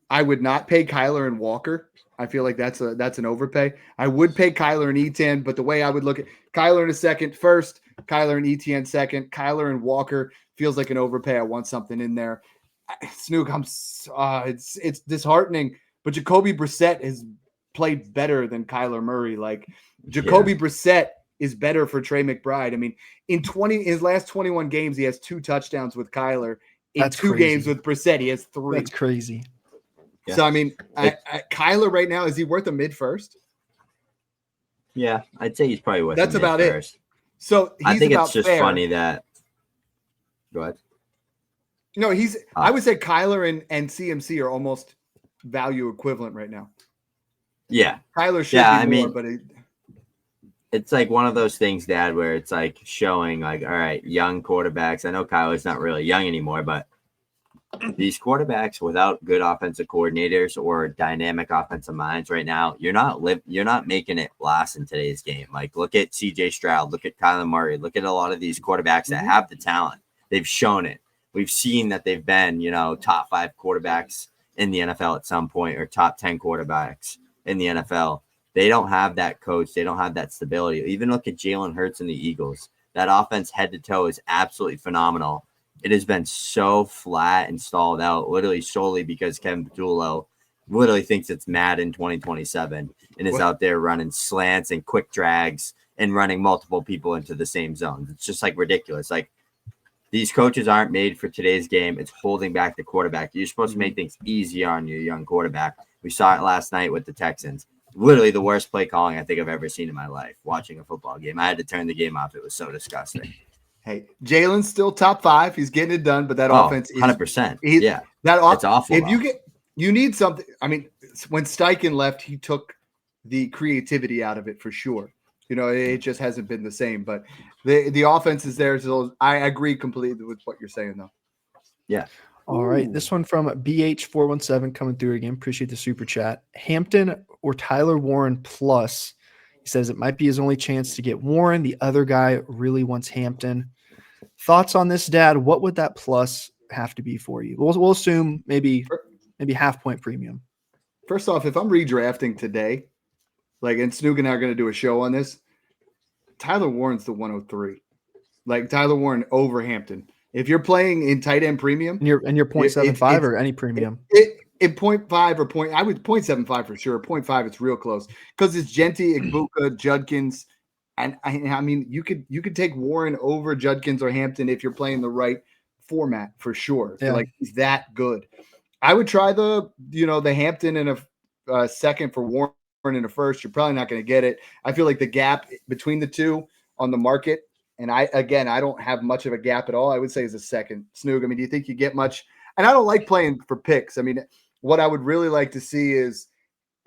I would not pay Kyler and Walker. I feel like that's an overpay. I would pay Kyler and Etienne, but the way I would look at Kyler in a second first, Kyler and Etienne second, Kyler and Walker feels like an overpay. I want something in there. Snoog, it's disheartening, but Jacoby Brissett has played better than Kyler Murray. Like Jacoby Brissett is better for Trey McBride. I mean, in his last 21 games, he has 2 touchdowns with Kyler. In 2 games with Brissett, he has 3. That's crazy. Yeah. So, I mean, Kyler right now, is he worth a mid-first? Yeah, I'd say he's probably worth That's about it. So, I think it's just funny that – go ahead. No, I would say Kyler and CMC are almost value equivalent right now. Yeah. Kyler should be more, but it's like one of those things, Dad, where it's like showing like, all right, young quarterbacks. I know Kyler's not really young anymore, but these quarterbacks without good offensive coordinators or dynamic offensive minds right now, you're not making it last in today's game. Like look at CJ Stroud, look at Kyler Murray, look at a lot of these quarterbacks that have the talent. They've shown it. We've seen that they've been, top 5 quarterbacks in the NFL at some point, or top 10 quarterbacks in the NFL. They don't have that coach. They don't have that stability. Even look at Jalen Hurts and the Eagles. That offense head to toe is absolutely phenomenal. It has been so flat and stalled out, literally solely because Kevin Patullo literally thinks it's Madden 2027 and is What? out there running slants and quick drags and running multiple people into the same zones. It's just like ridiculous. Like, these coaches aren't made for today's game. It's holding back the quarterback. You're supposed to make things easier on your young quarterback. We saw it last night with the Texans. Literally the worst play calling I think I've ever seen in my life watching a football game. I had to turn the game off. It was so disgusting. Hey, Jalen's still top 5. He's getting it done, but that offense is 100%. Yeah, it's awful. If you need something. I mean, when Steichen left, he took the creativity out of it for sure. You know, it just hasn't been the same. But the offense is there. So I agree completely with what you're saying, though. Yeah. All right. This one from BH417 coming through again. Appreciate the super chat. Hampton or Tyler Warren plus. He says it might be his only chance to get Warren. The other guy really wants Hampton. Thoughts on this, Dad? What would that plus have to be for you? We'll assume maybe half point premium. First off, if I'm redrafting today, and Snoog and I are going to do a show on this, Tyler Warren's the 103. Like Tyler Warren over Hampton. If you're playing in tight end premium, and you're 0.75 or any premium. In 0.5 or I would 0.75 for sure. 0.5, it's real close because it's Genty, Igbuka, Judkins, and I mean you could take Warren over Judkins or Hampton if you're playing the right format for sure. Yeah. Like he's that good. I would try the Hampton in a second for Warren in a first. You're probably not going to get it. I feel like the gap between the two on the market, and I don't have much of a gap at all. I would say is a second. Snoog, I mean, do you think you get much? And I don't like playing for picks. I mean, what I would really like to see is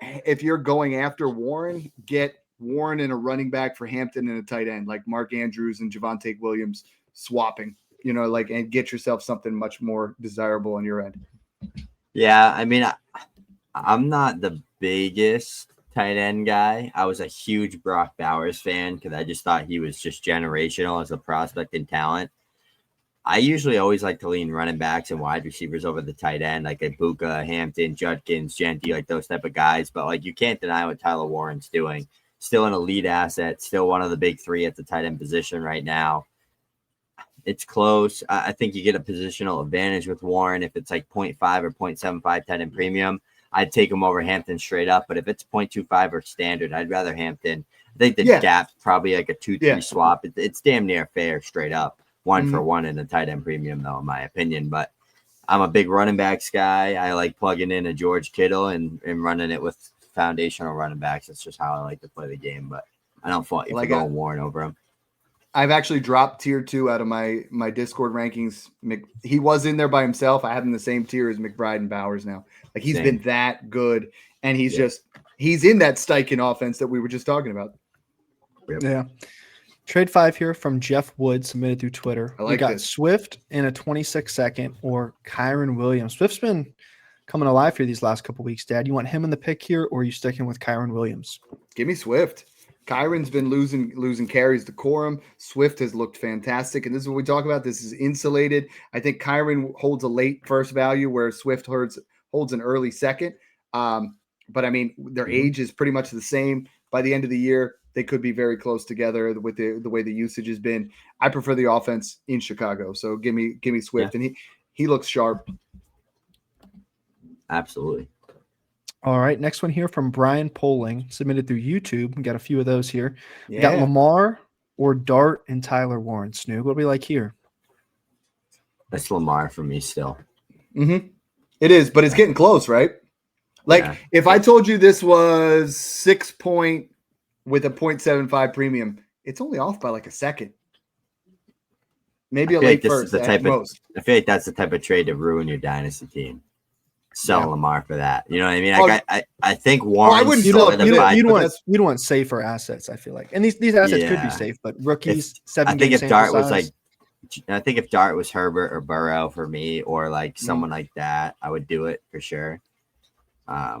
if you're going after Warren, get Warren and a running back for Hampton and a tight end like Mark Andrews and Javonte Williams swapping, and get yourself something much more desirable on your end. Yeah, I mean, I'm not the biggest tight end guy. I was a huge Brock Bowers fan because I just thought he was just generational as a prospect and talent. I usually always like to lean running backs and wide receivers over the tight end, like Ibuka, Hampton, Judkins, Genty, like those type of guys. But you can't deny what Tyler Warren's doing. Still an elite asset, still one of the big three at the tight end position right now. It's close. I think you get a positional advantage with Warren if it's like 0.5 or 0.75 tight end premium. I'd take him over Hampton straight up. But if it's 0.25 or standard, I'd rather Hampton. I think the gap's probably like a 2-3 swap. It's damn near fair straight up. 1 for 1 in the tight end premium, though, in my opinion. But I'm a big running backs guy. I like plugging in a George Kittle and running it with foundational running backs. That's just how I like to play the game. But I don't fault you for going Warren over him. I've actually dropped tier 2 out of my Discord rankings. He was in there by himself. I have him the same tier as McBride and Bowers now. Like he's been that good, and he's in that Steichen offense that we were just talking about. Yep. Yeah. Trade 5 here from Jeff Wood submitted through Twitter. We got Swift in a 26-second or Kyron Williams. Swift's been coming alive here these last couple weeks, Dad. You want him in the pick here, or are you sticking with Kyron Williams? Give me Swift. Kyron's been losing carries to Corum. Swift has looked fantastic, and this is what we talk about. This is insulated. I think Kyron holds a late first value, where Swift holds an early second. But I mean, their age is pretty much the same. By the end of the year, they could be very close together with the way the usage has been. I prefer the offense in Chicago, so give me Swift, and he looks sharp. Absolutely. All right, next one here from Brian Poling, submitted through YouTube. We got a few of those here. We got Lamar or Dart and Tyler Warren. Snoog, what do we like here? That's Lamar for me still. Mm-hmm. It is, but it's getting close, right? If I told you this was 6 point with a 0.75 premium, it's only off by like a second. Maybe a late first at most. I feel like that's the type of trade to ruin your dynasty team. Sell Lamar for that. You know what I mean? I think Warren. You'd want safer assets, I feel like. And these assets could be safe, but rookies, 7 games. I think if Dart was Herbert or Burrow for me, or like someone like that, I would do it for sure. I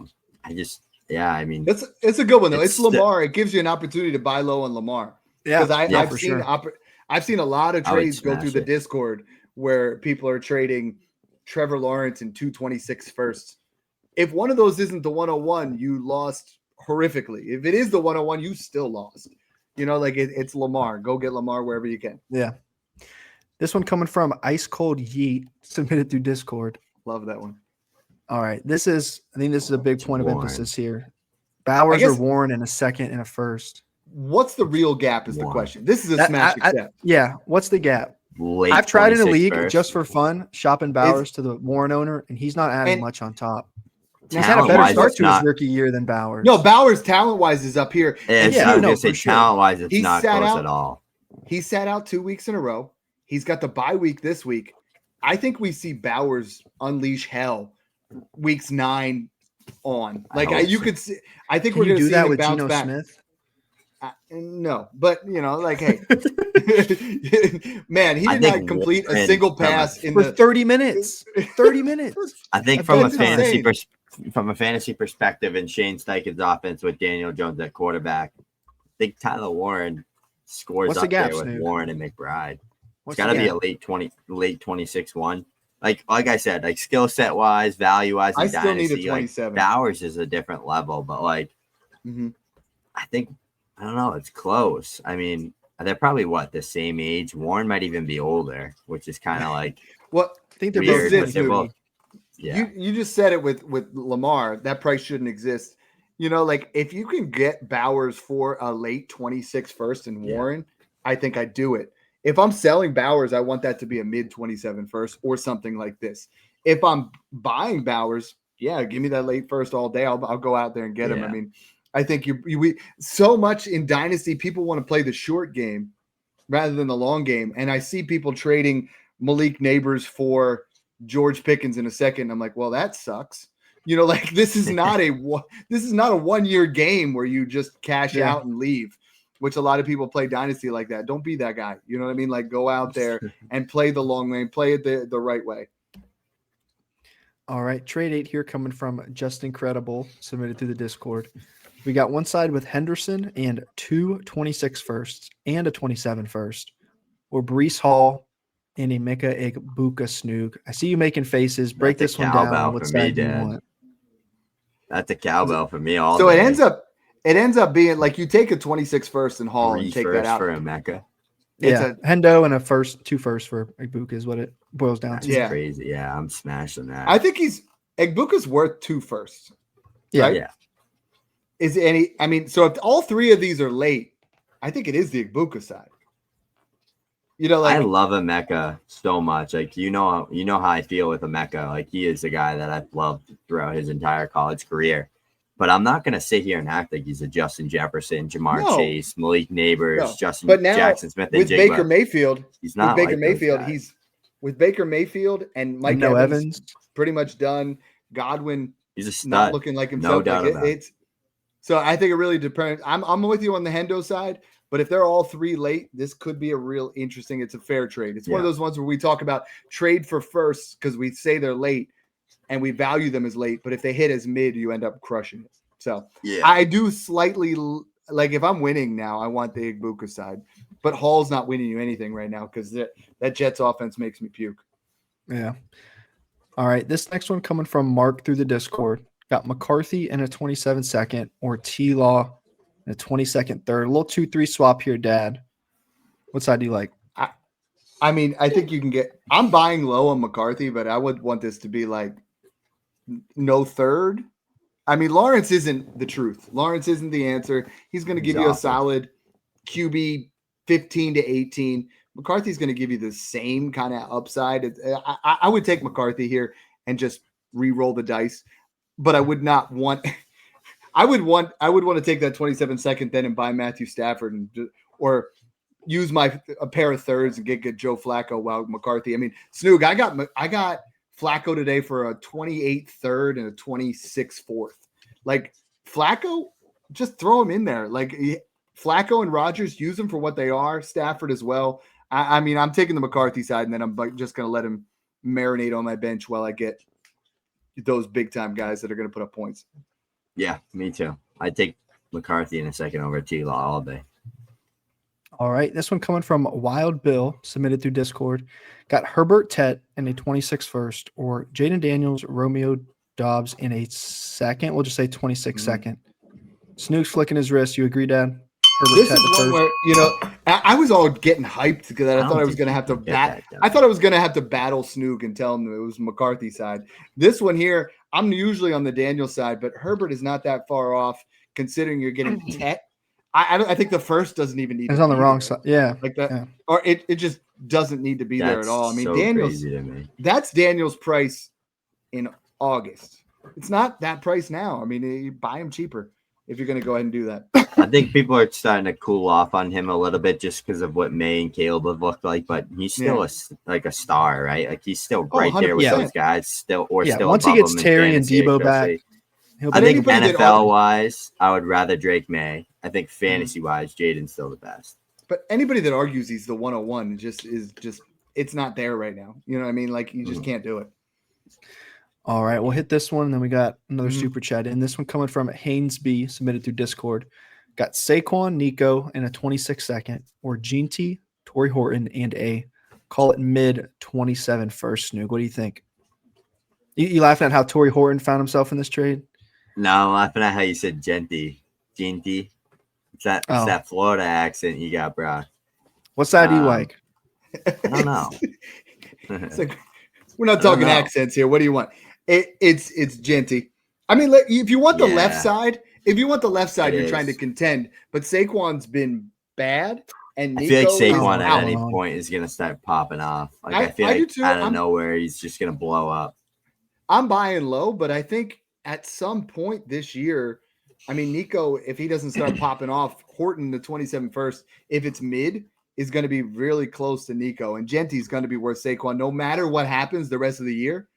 mean, it's a good one though. It's Lamar. It gives you an opportunity to buy low on Lamar. Yeah, because I've seen a lot of trades go through the Discord where people are trading Trevor Lawrence in 226 firsts. If one of those isn't the 101, you lost horrifically. If it is the 101, you still lost. It's Lamar. Go get Lamar wherever you can. Yeah. This one coming from Ice Cold Yeet, submitted through Discord. Love that one. All right. I think this is a big point of Warren. emphasis here. Bowers guess- or Warren in a second and a first. What's the real gap is the Warren. question. This is a smash accept. Yeah. What's the gap? Late I've tried in a 26 league first. just for fun, shopping Bowers to the Warren owner, and he's not adding And- much on top. He's had a better Talent-wise, start it's to not- his rookie year than Bowers. No, Bowers talent-wise is up here. Yeah, And I was no, gonna say for sure. talent-wise, it's He not sat close out- at all. He sat out 2 weeks in a row. He's got the bye week this week. I think we see Bowers unleash hell weeks 9 on. Like hope you so. could see. I think Can we're you going to do see that him with bounce Geno back. Smith? No, but like, hey, man, he I did think not complete a Warren single from a- pass in For the 30 minutes. 30 minutes. I think I've from a been fantasy insane. from a fantasy perspective in Shane Steichen's offense with Daniel Jones at quarterback, I think Tyler Warren scores What's the up gap, there with Snoog? Warren and McBride. What's It's got to the be gap? a late 26 one. Like I said, like skill set wise, value wise, I in still need a Dynasty, like 27. Bowers is a different level, but like Mhm. I think I don't know, it's close. I mean, they're probably the same age. Warren might even be older, which is kind of like What I think they're weird. both This is They're it, both, yeah. you just said it with Lamar. That price shouldn't exist. Like if you can get Bowers for a late 26 first and Yeah. Warren, I think I'd do it. If I'm selling Bowers, I want that to be a mid 27 first or something like this. If I'm buying Bowers, yeah, give me that late first all day. I'll go out there and get him. I Yeah. mean, I think we so much in Dynasty, people want to play the short game rather than the long game. And I see people trading Malik Neighbors for George Pickens in a second. I'm like, well, that sucks. Like this is not a 1 year game where you just cash Yeah. out and leave, which a lot of people play Dynasty like that. Don't be that guy. You know what I mean? Like go out there and play the long game, play it the right way. All right. Trade 8 here coming from Just Incredible, submitted through the Discord. We got one side with Henderson and 2 26 firsts and a 27 first, or Brees Hall and a Mika Egbuka Snoog. I see you making faces. Break That's this a one down. cowbell What for me, side do you Dad. want? That's a cowbell for me all So day. it ends up being like you take a 26 first and Hall 3 and take that firsts out. for a Mecca. It's Yeah. Hendo and a first, 2 firsts for Egbuka is what it boils down That's to. Yeah. crazy. Yeah, I'm smashing that. I think Egbuka's worth 2 firsts. Yeah. Right? Yeah. Is any? I mean, so if all 3 of these are late, I think it is the Egbuka side. I love a Mecca so much. Like you know how I feel with a Mecca. Like he is the guy that I've loved throughout his entire college career. But I'm not gonna sit here and act like he's a Justin Jefferson, Jamar No. Chase, Malik Neighbors, No. Justin But now, Jackson Smith, and with Jigba. Baker Mayfield, He's not with Baker like those Mayfield, guys. he's with Baker Mayfield and Mike No Evans, Evans. pretty much done. Godwin He's a stud. not looking like himself. No doubt like about it. it's so I think it really depends. I'm with you on the Hendo side, but if they're all 3 late, this could be a real interesting. It's a fair trade. It's one of Yeah. those ones where we talk about trade for firsts because we say they're late and we value them as late, but if they hit as mid, you end up crushing it. So Yeah. I do slightly like if I'm winning now, I want the Egbuka side, but Hall's not winning you anything right now because that Jets offense makes me puke. Yeah. All right. This next one coming from Mark through the Discord. Got McCarthy in a 27 second or T-Law in a 22nd third. A little 2-3 swap here, Dad. What side do you like? I mean, I think you can get. I'm buying low on McCarthy, but I would want this to be like no third. I mean, Lawrence isn't the truth. Lawrence isn't the answer. He's going to give He's you a awful. solid QB 15 to 18. McCarthy's going to give you the same kind of upside. I would take McCarthy here and just re-roll the dice, but I would not want. I would want to take that 27 second then and buy Matthew Stafford or use a pair of thirds and get Joe Flacco while McCarthy. I mean, Snoog, I got Flacco today for a 28 third and a 26 fourth. Like Flacco, just throw him in there. Like Flacco and Rodgers, use them for what they are. Stafford as well. I mean, I'm taking the McCarthy side, and then I'm just going to let him marinate on my bench while I get those big time guys that are going to put up points. Yeah, me too. I take McCarthy in a second over T-Law all day. All right. This one coming from Wild Bill, submitted through Discord. Got Herbert Tet in a 26 first or Jaden Daniels, Romeo Dobbs in a second. We'll just say 26 second. Snoog's flicking his wrist. You agree, Dad? Herbert This Tet is the one first. where I was all getting hyped because I don't thought I was think going to you have to can get bat. that done. I thought I was going to have to battle Snoog and tell him it was McCarthy side. This one here, I'm usually on the Daniel side, but Herbert is not that far off considering you're getting Tet. I think the first doesn't even need It's to on the be wrong there. side. Yeah. Like that, Yeah. or it just doesn't need to be there at all. I mean, so Daniel's crazy to me. that's Daniel's price in August. It's not that price now. I mean, you buy him cheaper if you're going to go ahead and do that. I think people are starting to cool off on him a little bit just because of what May and Caleb have looked like, but he's still a star, right? Like he's still right there with 100%. those guys, still Once he above gets them in Terry and fantasy, Debo back, especially. he'll I be think NFL wise, I would rather Drake May. I think fantasy wise, Jaden's still the best. But anybody that argues he's the 101 is just it's not there right now. You know what I mean? Like you just can't do it. All right, we'll hit this one, and then we got another super chat in. This one coming from Haynes B, submitted through Discord. Got Saquon, Nico, and a 26-second, or Jeanty, Torrey Horton, and a call it mid 27 first. Snoog, what do you think? You laughing at how Torrey Horton found himself in this trade? No, I'm laughing at how you said Genty. It's that Florida accent you got, bro. What side do you like? I don't know. It's like, we're not talking accents here. What do you want? It's Genty. I mean, if you want the left side, you're trying to contend. But Saquon's been bad, and Nico I feel like Saquon out. at any point is going to start popping off. Like I feel like out of nowhere he's just going to blow up. I'm buying low, but I think at some point this year, I mean, Nico, if he doesn't start popping off, Horton, the 27 first, if it's mid, is going to be really close to Nico. And Genty's going to be worth Saquon no matter what happens the rest of the year.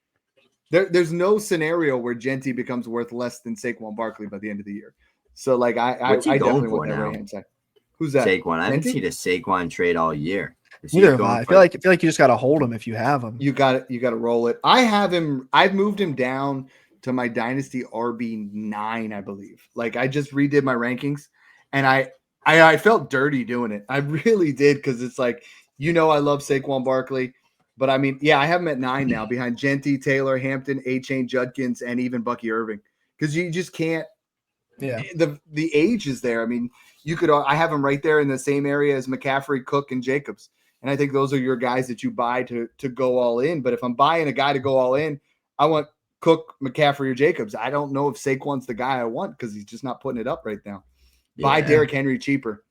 There's no scenario where Genty becomes worth less than Saquon Barkley by the end of the year. So, like, I definitely want that right-hand side. Who's that? Saquon. I haven't seen a Saquon trade all year. Neither have I. I feel like you just got to hold him if you have him. You got to roll it. I have him. I've moved him down to my Dynasty RB9, I believe. Like I just redid my rankings, and I felt dirty doing it. I really did because it's like I love Saquon Barkley, but I mean, I have him at 9 now behind Genty, Taylor, Hampton, A-Chain, Judkins, and even Bucky Irving because you just can't. Yeah, the age is there. I mean, you could. I have him right there in the same area as McCaffrey, Cook, and Jacobs. And I think those are your guys that you buy to go all in. But if I'm buying a guy to go all in, I want Cook, McCaffrey, or Jacobs. I don't know if Saquon's the guy I want because he's just not putting it up right now. Yeah. Buy Derrick Henry cheaper.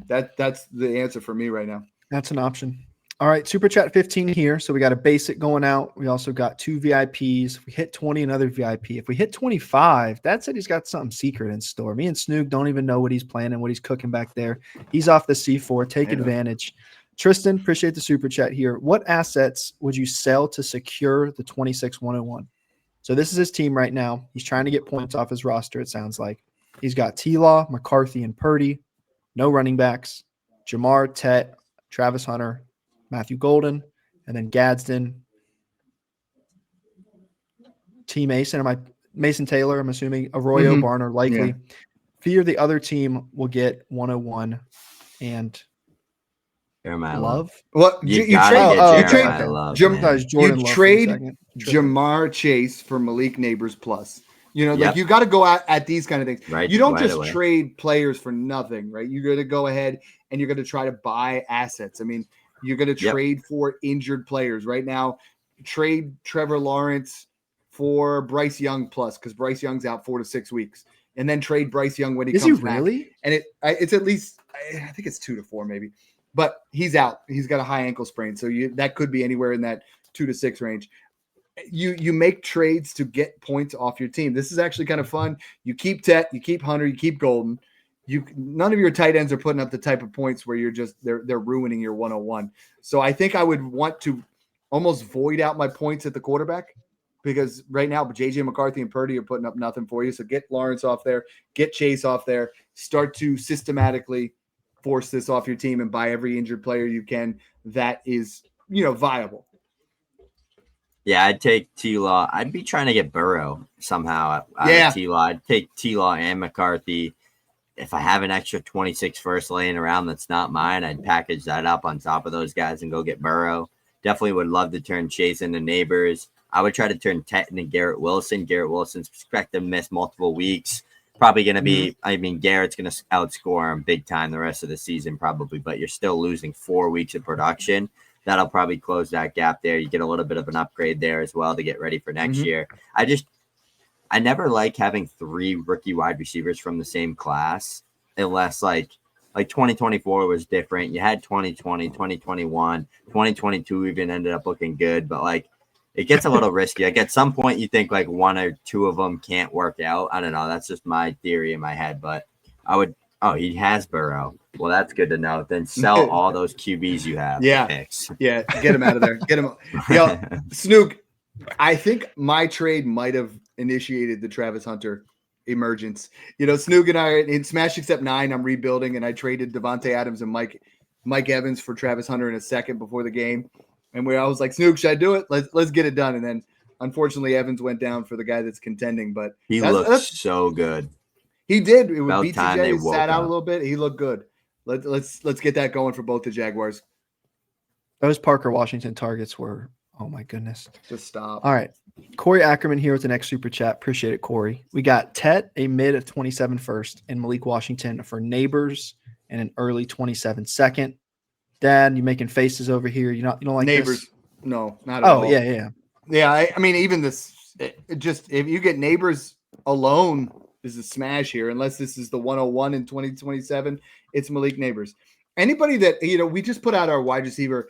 That's the answer for me right now. That's an option. All right, Super Chat 15 here. So we got a basic going out. We also got 2 VIPs. If we hit 20, another VIP. If we hit 25, that said he's got something secret in store. Me and Snoog don't even know what he's planning, what he's cooking back there. He's off the C4. Take advantage. Tristan, appreciate the super chat here. What assets would you sell to secure the 26-101? So this is his team right now. He's trying to get points off his roster, it sounds like. He's got T-Law, McCarthy, and Purdy. No running backs. Jamar, Tet, Travis Hunter, Matthew Golden, and then Gadsden. T. Mason, Mason Taylor, I'm assuming. Arroyo, Barner, likely. Fear the other team will get 101 and Love. Well, you trade Jamar Chase for Malik Neighbors plus. Like you got to go out at these kind of things. Right, you don't just trade players for nothing, right? You're going to go ahead and you're going to try to buy assets. I mean, you're going to trade for injured players right now. Trade Trevor Lawrence for Bryce Young plus because Bryce Young's out 4 to 6 weeks, and then trade Bryce Young when he comes back. Really? And it's at least I think it's 2 to 4 maybe. But he's out. He's got a high ankle sprain, so that could be anywhere in that 2 to 6 range. You make trades to get points off your team. This is actually kind of fun. You keep Tet, you keep Hunter, you keep Golden. None of your tight ends are putting up the type of points where they're ruining your 101. So I think I would want to almost void out my points at the quarterback because right now JJ McCarthy and Purdy are putting up nothing for you. So get Lawrence off there, get Chase off there, start to systematically force this off your team and buy every injured player you can that is, viable. Yeah, I'd take T-Law. I'd be trying to get Burrow somehow out of T-Law. I'd take T-Law and McCarthy. If I have an extra 26 first laying around that's not mine, I'd package that up on top of those guys and go get Burrow. Definitely would love to turn Chase into Neighbors. I would try to turn Tet into Garrett Wilson. Garrett Wilson's expected to miss multiple weeks. Probably going to be, Garrett's going to outscore him big time the rest of the season probably, but you're still losing 4 weeks of production. That'll probably close that gap there. You get a little bit of an upgrade there as well to get ready for next year. I never like having 3 rookie wide receivers from the same class, unless like 2024 was different. You had 2020, 2021, 2022 even ended up looking good, but like it gets a little risky. Like at some point you think like 1 or 2 of them can't work out. I don't know. That's just my theory in my head, but I would. Oh, he has Burrow. Well, that's good to know. Then sell all those QBs you have. Yeah. Picks. Yeah, get him out of there. Get him. Yo, Snoog, I think my trade might have initiated the Travis Hunter emergence. Snoog and I are in Smash Except 9. I'm rebuilding, and I traded Devontae Adams and Mike Evans for Travis Hunter in a second before the game. And I was like, Snoog, should I do it? Let's get it done. And then unfortunately Evans went down for the guy that's contending, but he looked so good. He did. It About would BTJ sat out a little bit. He looked good. Let's get that going for both the Jaguars. Those Parker Washington targets were, oh my goodness. Just stop. All right. Corey Ackerman here with the next super chat. Appreciate it, Corey. We got Tet, a mid of 27 first, and Malik Washington for Neighbors and an early 27 second. Dad, you making faces over here? You don't like Neighbors? This? No, not at all. Oh yeah. Yeah, I mean, even this, just if you get Neighbors alone is a smash here, unless this is the 101 in 2027. It's Malik Neighbors. Anybody that, we just put out our wide receiver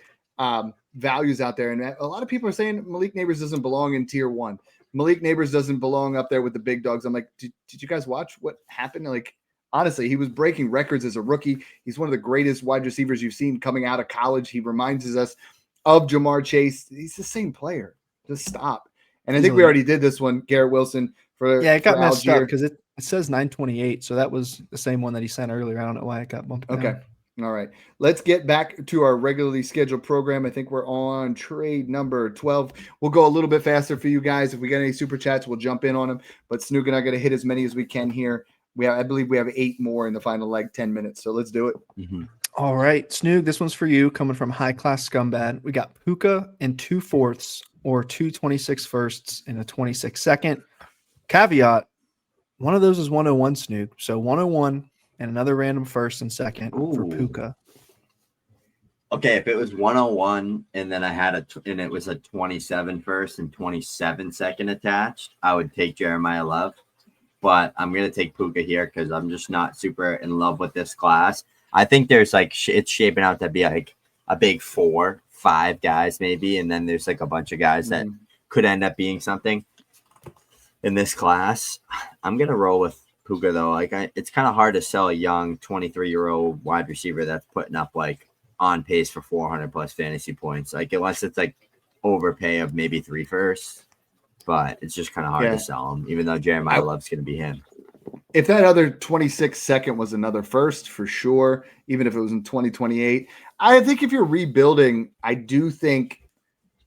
values out there, and a lot of people are saying Malik Neighbors doesn't belong in tier 1. Malik Neighbors doesn't belong up there with the big dogs. I'm like, did you guys watch what happened? Like, honestly, he was breaking records as a rookie. He's one of the greatest wide receivers you've seen coming out of college. He reminds us of Jamar Chase. He's the same player. Just stop. And I think we already did this one, Garrett Wilson. It got messed up because it says 928, so that was the same one that he sent earlier. I don't know why it got bumped down. Okay. All right. Let's get back to our regularly scheduled program. I think we're on trade number 12. We'll go a little bit faster for you guys. If we get any super chats, we'll jump in on them. But Snoog and I got to hit as many as we can here. I believe we have 8 more in the final 10 minutes. So let's do it. Mm-hmm. All right, Snoog, this one's for you, coming from High Class Scumbag. We got Puka and 2 fourths or 2 26 firsts and a 26 second. Caveat, one of those is 101, Snoog. So 101 and another random first and second for Puka. Okay, if it was 101 and then I had and it was a 27 first and 27 second attached, I would take Jeremiah Love. But I'm going to take Puka here because I'm just not super in love with this class. I think there's it's shaping out to be like a big 4, 5 guys maybe. And then there's like a bunch of guys that could end up being something in this class. I'm going to roll with Puka though. It's kind of hard to sell a young 23-year-old wide receiver that's putting up on pace for 400 plus fantasy points. Unless it's overpay of maybe 3 firsts. But it's just kind of hard to sell him, even though Jeremiah Love's going to be him. If that other 26 second was another first, for sure, even if it was in 2028, I think if you're rebuilding, I do think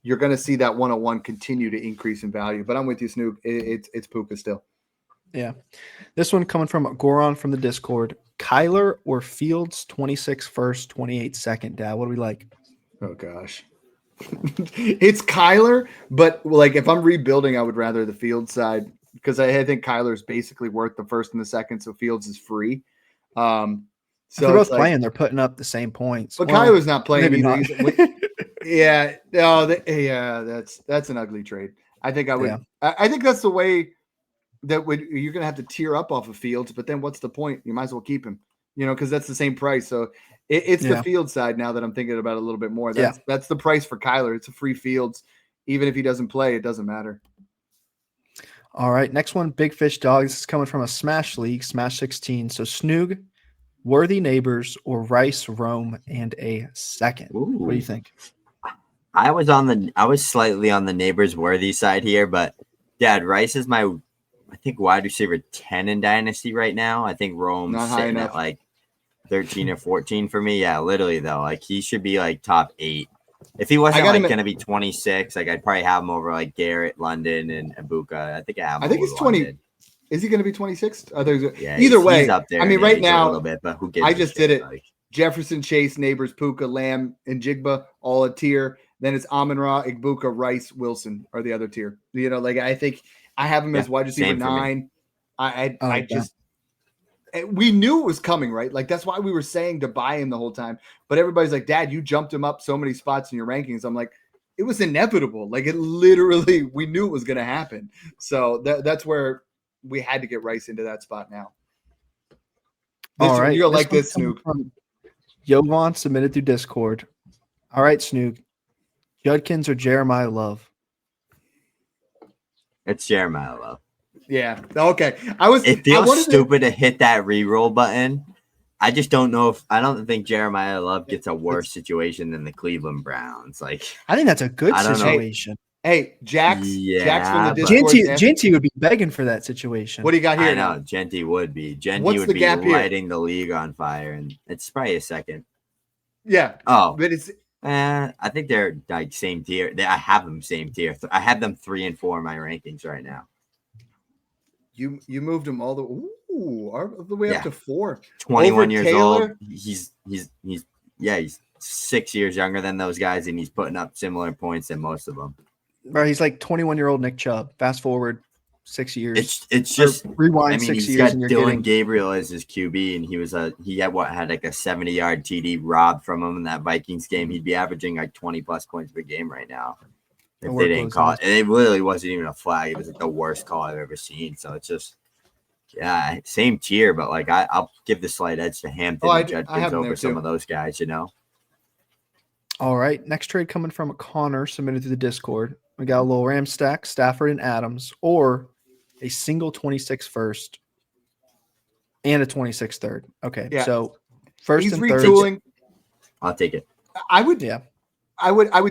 you're going to see that 101 continue to increase in value. But I'm with you, Snoog. It's Puka still. Yeah. This one coming from Goron from the Discord. Kyler or Fields, 26 first, 28 second, Dad? What do we like? Oh, gosh. It's Kyler, but if I'm rebuilding, I would rather the Fields side because I think Kyler's basically worth the first and the second, so Fields is free. So they're both playing; they're putting up the same points. But Kyler's not playing either. That's an ugly trade. I think I would. Yeah. I think that's the way that you're going to have to tier up off of Fields. But then what's the point? You might as well keep him, because that's the same price. So. It's the Fields side now that I'm thinking about it a little bit more. That's the price for Kyler. It's a free Fields. Even if he doesn't play, it doesn't matter. All right. Next one, Big Fish Dog. This is coming from a Smash League, Smash 16. So Snoog, Worthy Neighbors, or Rice, Rome, and a second. Ooh. What do you think? I was slightly on the Neighbors Worthy side here, but Dad, Rice is I think wide receiver 10 in Dynasty right now. I think Rome's sitting at 13 or 14 for me. Yeah, literally though. He should be top 8. If he wasn't going to be 26, I'd probably have him over Garrett, London, and Abuka. I think he's 20. London. Is he going to be 26? Yeah, either way, he's up there. I mean, right now, a little bit, but who gives I just did it. Jefferson, Chase, Neighbors, Puka, Lamb, and Jigba, all a tier. Then it's Amon-Ra, Igbuka, Rice, Wilson are the other tier. I think I have him as wide receiver 9. We knew it was coming, right? That's why we were saying to buy him the whole time. But everybody's like, Dad, you jumped him up so many spots in your rankings. I'm like, it was inevitable. Like it literally, we knew it was going to happen. So that's where we had to get Rice into that spot now. All right. You're like this, one's Snoog. coming from Jovan submitted through Discord. All right, Snoog. Judkins or Jeremiah Love? It's Jeremiah Love. Yeah. Okay. It feels stupid to hit that reroll button. I just don't know I don't think Jeremiah Love gets a worse situation than the Cleveland Browns. Like, I think that's a good I don't know. situation. Hey, Jax from the but- Discord. Genty would be begging for that situation. What do you got here? I know now? Genty would be. Genty What's would the be gap here? lighting the league on fire, and it's probably a second. Yeah. Oh, But it's I think they're like same tier. I have them same tier. I have them 3 and 4 in my rankings right now. you moved him all the way up to 4. 21 Over years Taylor? old. He's 6 years younger than those guys, and he's putting up similar points than most of them. Bro, he's like 21-year-old Nick Chubb. Fast forward 6 years. It's just rewind I mean, 6 he's years got and you're Dylan getting Gabriel as his QB, and he had like a 70-yard TD robbed from him in that Vikings game. He'd be averaging like 20 plus points per game right now if they didn't call it. And it literally wasn't even a flag. It was like the worst call I've ever seen. So it's just same tier, but like I'll give the slight edge to Hampton and Judkins over some of those guys. All right. Next trade coming from Connor submitted to the Discord. We got a little Ram stack, Stafford and Adams, or a single 26 first and a 26 third. Okay. Yeah. So first he's and third. retooling. I'll take it. I would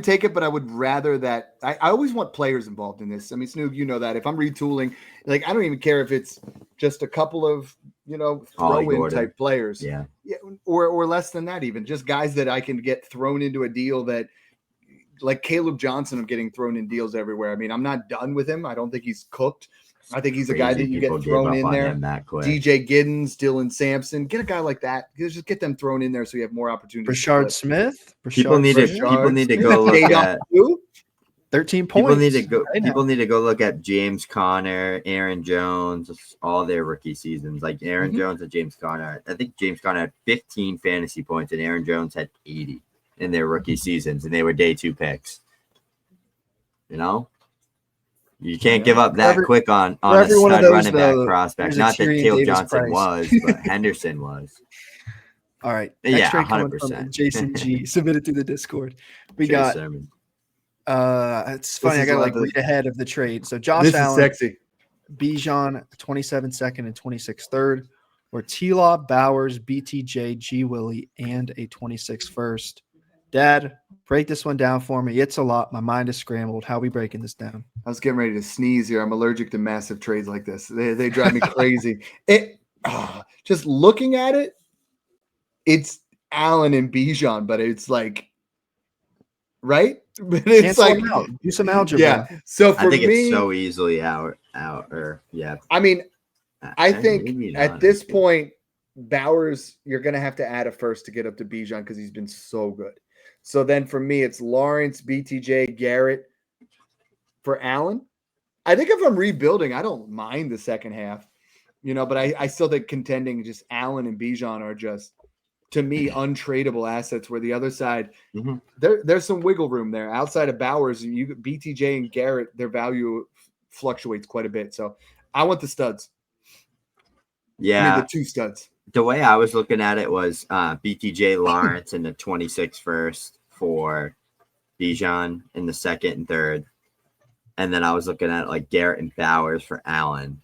take it, but I would rather that I always want players involved in this. I mean, Snoog, you know that if I'm retooling, like I don't even care if it's just a couple of throw-in type players, or less than that, even just guys that I can get thrown into a deal that, like Caleb Johnson, I'm getting thrown in deals everywhere. I mean, I'm not done with him. I don't think he's cooked. I think he's a guy that you get thrown in there. DJ Giddens, Dylan Sampson, get a guy like that. Just get them thrown in there so you have more opportunities. Rashard Smith. People need to go look at 13 points. People need to go look at James Conner, Aaron Jones, all their rookie seasons. Like Aaron Jones and James Conner. I think James Conner had 15 fantasy points and Aaron Jones had 80 in their rookie seasons, and they were day 2 picks. You can't give up that quick on a stud running back prospect. Not that Caleb Johnson was, but Henderson was. All right. Next trade coming from Jason G submitted to the Discord. We got it's funny, I gotta read ahead of the trade. So Josh Allen, sexy. Bijan 27 second and 26 third, or T-Law, Bowers, BTJ, G Willie, and a 26 first. Dad, break this one down for me. It's a lot. My mind is scrambled. How are we breaking this down? I was getting ready to sneeze here. I'm allergic to massive trades like this. They drive me crazy. Just looking at it, it's Allen and Bijan, but it's like, right? But it's like do some algebra. Yeah. So for me, it's so easily out. I mean, I think at this point, Bowers, you're gonna have to add a first to get up to Bijan because he's been so good. So then for me, it's Lawrence, BTJ, Garrett. For Allen, I think if I'm rebuilding, I don't mind the second half, but I still think contending, just Allen and Bijan are just, to me, untradeable assets, where the other side, there's some wiggle room there. Outside of Bowers, BTJ and Garrett, their value fluctuates quite a bit. So I want the studs. Yeah. I mean, the 2 studs. The way I was looking at it was BTJ, Lawrence in the 26 first for Bijan in the second and third. And then I was looking at like Garrett and Bowers for Allen.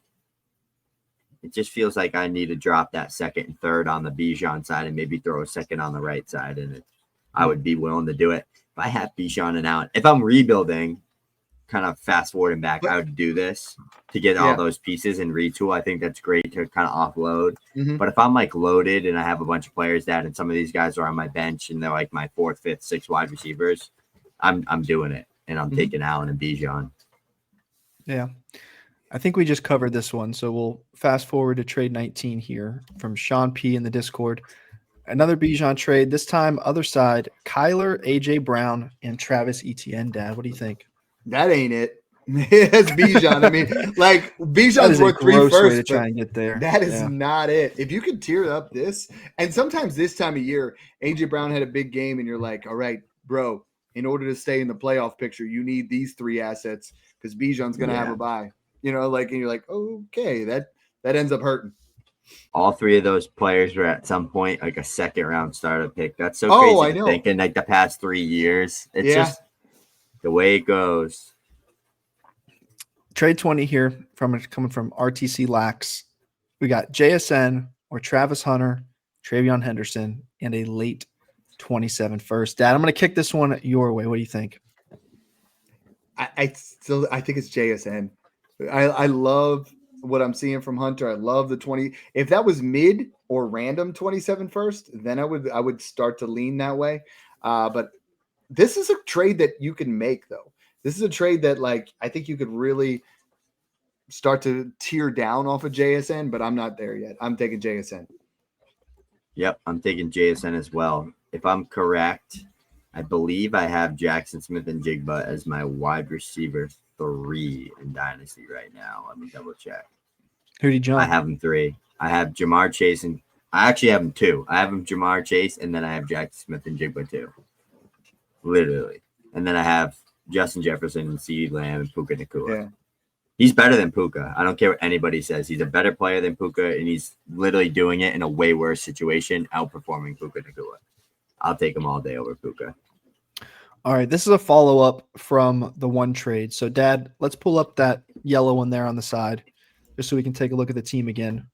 It just feels like I need to drop that second and third on the Bijan side and maybe throw a second on the right side. And I would be willing to do it. If I have Bijan and Allen, if I'm rebuilding, kind of fast forwarding back, I would do this to get all those pieces and retool. I think that's great to kind of offload. But if I'm like loaded and I have a bunch of players that, and some of these guys are on my bench and they're like my 4th, 5th, 6th wide receivers, I'm doing it. And I'm taking Allen and Bijan. Yeah. I think we just covered this one. So we'll fast forward to trade 19 here from Sean P in the Discord. Another Bijan trade, this time other side, Kyler, AJ Brown, and Travis Etienne. Dad, what do you think? That ain't it. It's Bijan. I mean, like Bijan's worth 3 first. To try and get there. That is not it. If you could tier up this, and sometimes this time of year, AJ Brown had a big game, and you're like, all right, bro, in order to stay in the playoff picture, you need these 3 assets because Bijan's going to have a bye. You know, like, and you're like, okay, that ends up hurting. All 3 of those players were at some point like a second-round starter pick. That's so crazy to think in like the past 3 years. It's just the way it goes. Trade 20 here coming from RTC Lax. We got JSN or Travis Hunter, Travion Henderson, and a late 27 first. Dad, I'm going to kick this one your way. What do you think? I think it's JSN. I love what I'm seeing from Hunter. I love the 20. If that was mid or random 27 first, then I would start to lean that way. But this is a trade that you can make, though. This is a trade that, like, I think you could really start to tear down off of JSN, but I'm not there yet. I'm taking JSN. Yep, I'm taking JSN as well. If I'm correct, I believe I have Jackson Smith and Jigba as my wide receiver 3 in Dynasty right now. Let me double check. Who did you jump? I have them 3. I have Jamar Chase, and I actually have them 2. I have them Jamar Chase, and then I have Jackson Smith and Jigba 2. Literally. And then I have Justin Jefferson and CeeDee Lamb and Puka Nacua. Yeah. He's better than Puka. I don't care what anybody says. He's a better player than Puka, and he's literally doing it in a way worse situation, outperforming Puka Nacua. I'll take him all day over Puka. All right, this is a follow-up from the one trade. So, Dad, let's pull up that yellow one there on the side just so we can take a look at the team again.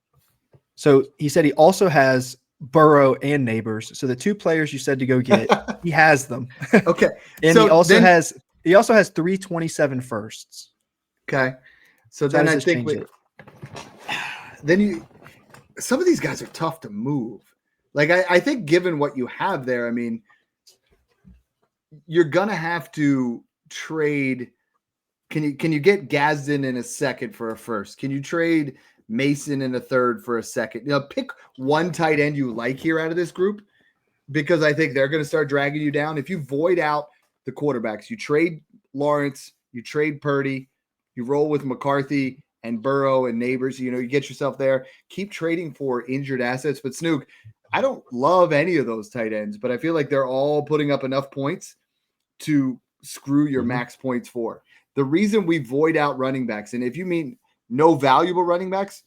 So he said he also has Burrow and Neighbors. So the 2 players you said to go get, he has them. Okay. And so he also has 327 firsts. Okay. So then I think some of these guys are tough to move. Like I think given what you have there, I mean, you're gonna have to trade. Can you get Gadsden in a second for a first? Can you trade Mason in a third for a second? You know, pick one tight end you like here out of this group, because I think they're gonna start dragging you down. If you void out the quarterbacks, you trade Lawrence, you trade Purdy, you roll with McCarthy and Burrow and Neighbors, you know, you get yourself there. Keep trading for injured assets. But Snoog, I don't love any of those tight ends, but I feel like they're all putting up enough points to screw your max points for. The reason we void out running backs, and if you mean no valuable running backs,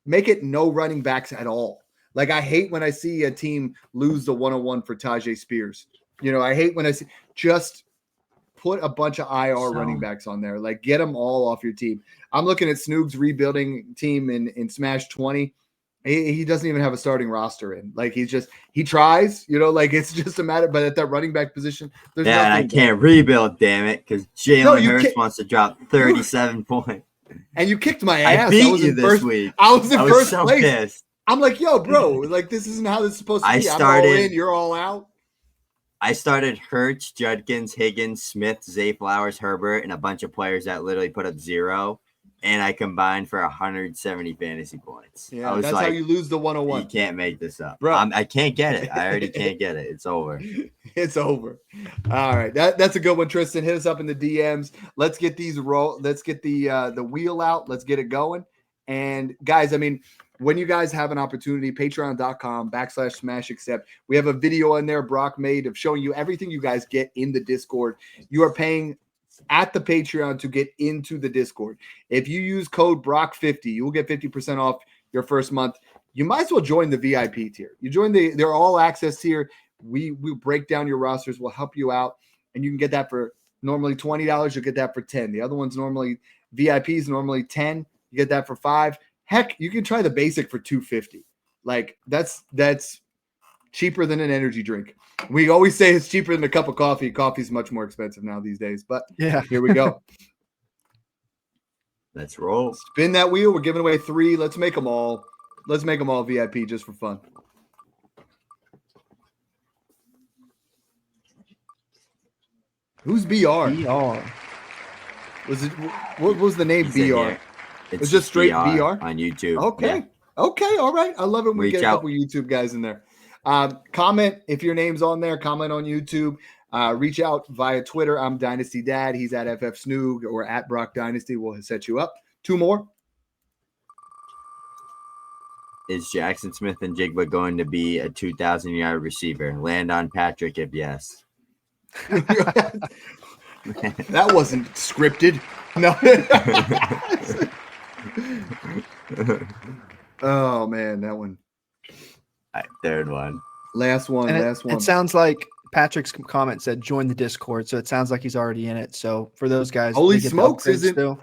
make it no running backs at all. Like I hate when I see a team lose the 101 for Tajay Spears. You know, I hate when I see just put a bunch of IR running backs on there. Like get them all off your team. I'm looking at Snoog's rebuilding team in Smash 20. He doesn't even have a starting roster in. Like he tries, you know, like it's just a matter. But at that running back position, there's nothing. I can't rebuild, damn it, because Jalen Hurts wants to drop 37 points. And you kicked my ass. I beat you this week. I was in first place. Pissed. I'm like, yo, bro, like this isn't how this is supposed to be. I'm all in, you're all out. I started Hurts, Judkins, Higgins, Smith, Zay Flowers, Herbert, and a bunch of players that literally put up 0. And I combined for 170 fantasy points. Yeah, that's like, how you lose the 101. You can't make this up. Bro. I can't get it. I already can't get it. It's over. It's over. All right. That's a good one, Tristan. Hit us up in the DMs. Let's get these Let's get the wheel out. Let's get it going. And guys, I mean, when you guys have an opportunity, patreon.com/smashaccept. We have a video in there Brock made of showing you everything you guys get in the Discord. You are paying at the Patreon to get into the Discord. If you use code Brock50, you will get 50% off your first month. You might as well join the VIP tier. You join they're all access tier. We break down your rosters. We'll help you out. And you can get that for normally $20. You'll get that for 10. The other one's normally VIPs, normally 10. You get that for 5. Heck, you can try the basic for $250. Like that's cheaper than an energy drink. We always say it's cheaper than a cup of coffee. Coffee's much more expensive now these days, but yeah, here we go. Let's roll. Spin that wheel. We're giving away 3. Let's make them all. Let's make them all VIP just for fun. Who's BR? BR. Was it? What was the name? BR. It's just straight BR on YouTube. Okay. Yeah. Okay. All right. I love it when we get a couple YouTube guys in there. Comment if your name's on there. Comment on YouTube. Reach out via Twitter. I'm Dynasty Dad. He's at FF Snoog or at Broc Dynasty. We'll set you up. 2 more. Is Jackson Smith and Jigba going to be a 2,000-yard receiver? Land on Patrick if yes. That wasn't scripted. No. Oh man, that one. All right, third one. Last one. And Last one. It sounds like Patrick's comment said join the Discord, so it sounds like he's already in it. So for those guys, Holy they get the smokes, upgrade isn't- still.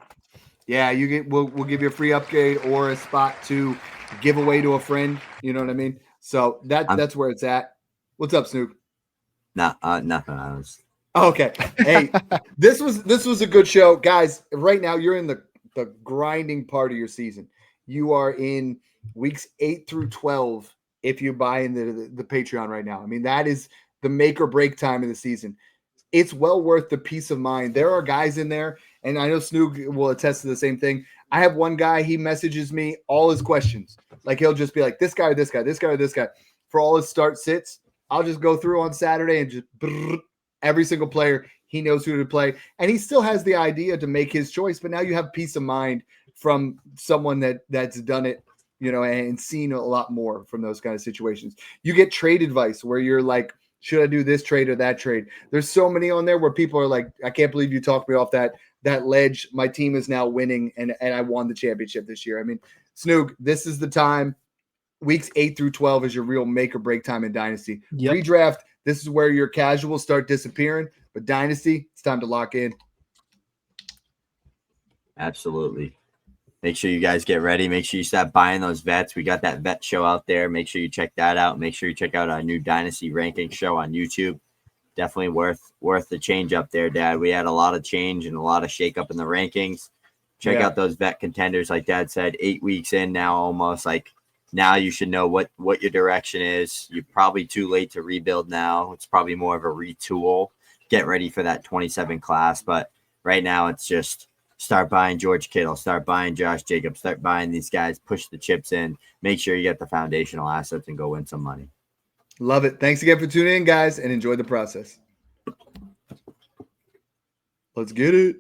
Yeah, you get. We'll give you a free upgrade or a spot to give away to a friend. You know what I mean? So that's where it's at. What's up, Snoog? Nothing. I was. Okay. Hey, this was a good show, guys. Right now, you're in the grinding part of your season. You are in weeks 8 through 12. If you buy in the Patreon right now, I mean that is the make or break time of the season. It's well worth the peace of mind. There are guys in there, and I know Snoog will attest to the same thing. I have one guy, he messages me all his questions. Like he'll just be like, this guy, this guy, this guy, this guy. For all his start sits, I'll just go through on Saturday and just every single player, he knows who to play. And he still has the idea to make his choice, but now you have peace of mind from someone that's done it, you know, and seen a lot more from those kind of situations. You get trade advice where you're like, should I do this trade or that trade? There's so many on there where people are like, I can't believe you talked me off that ledge. My team is now winning and I won the championship this year. I mean, Snoog, this is the time. Weeks 8 through 12 is your real make or break time in Dynasty. Yep. Redraft, this is where your casuals start disappearing. But Dynasty, it's time to lock in. Absolutely. Make sure you guys get ready. Make sure you start buying those vets. We got that vet show out there. Make sure you check that out. Make sure you check out our new Dynasty Rankings show on YouTube. Definitely worth the change up there, Dad. We had a lot of change and a lot of shake up in the rankings. Check out those vet contenders, like Dad said, 8 weeks in now almost. Like now you should know what your direction is. You're probably too late to rebuild now. It's probably more of a retool. Get ready for that 27 class. But right now it's just start buying George Kittle, start buying Josh Jacobs, start buying these guys, push the chips in, make sure you get the foundational assets and go win some money. Love it. Thanks again for tuning in, guys, and enjoy the process. Let's get it.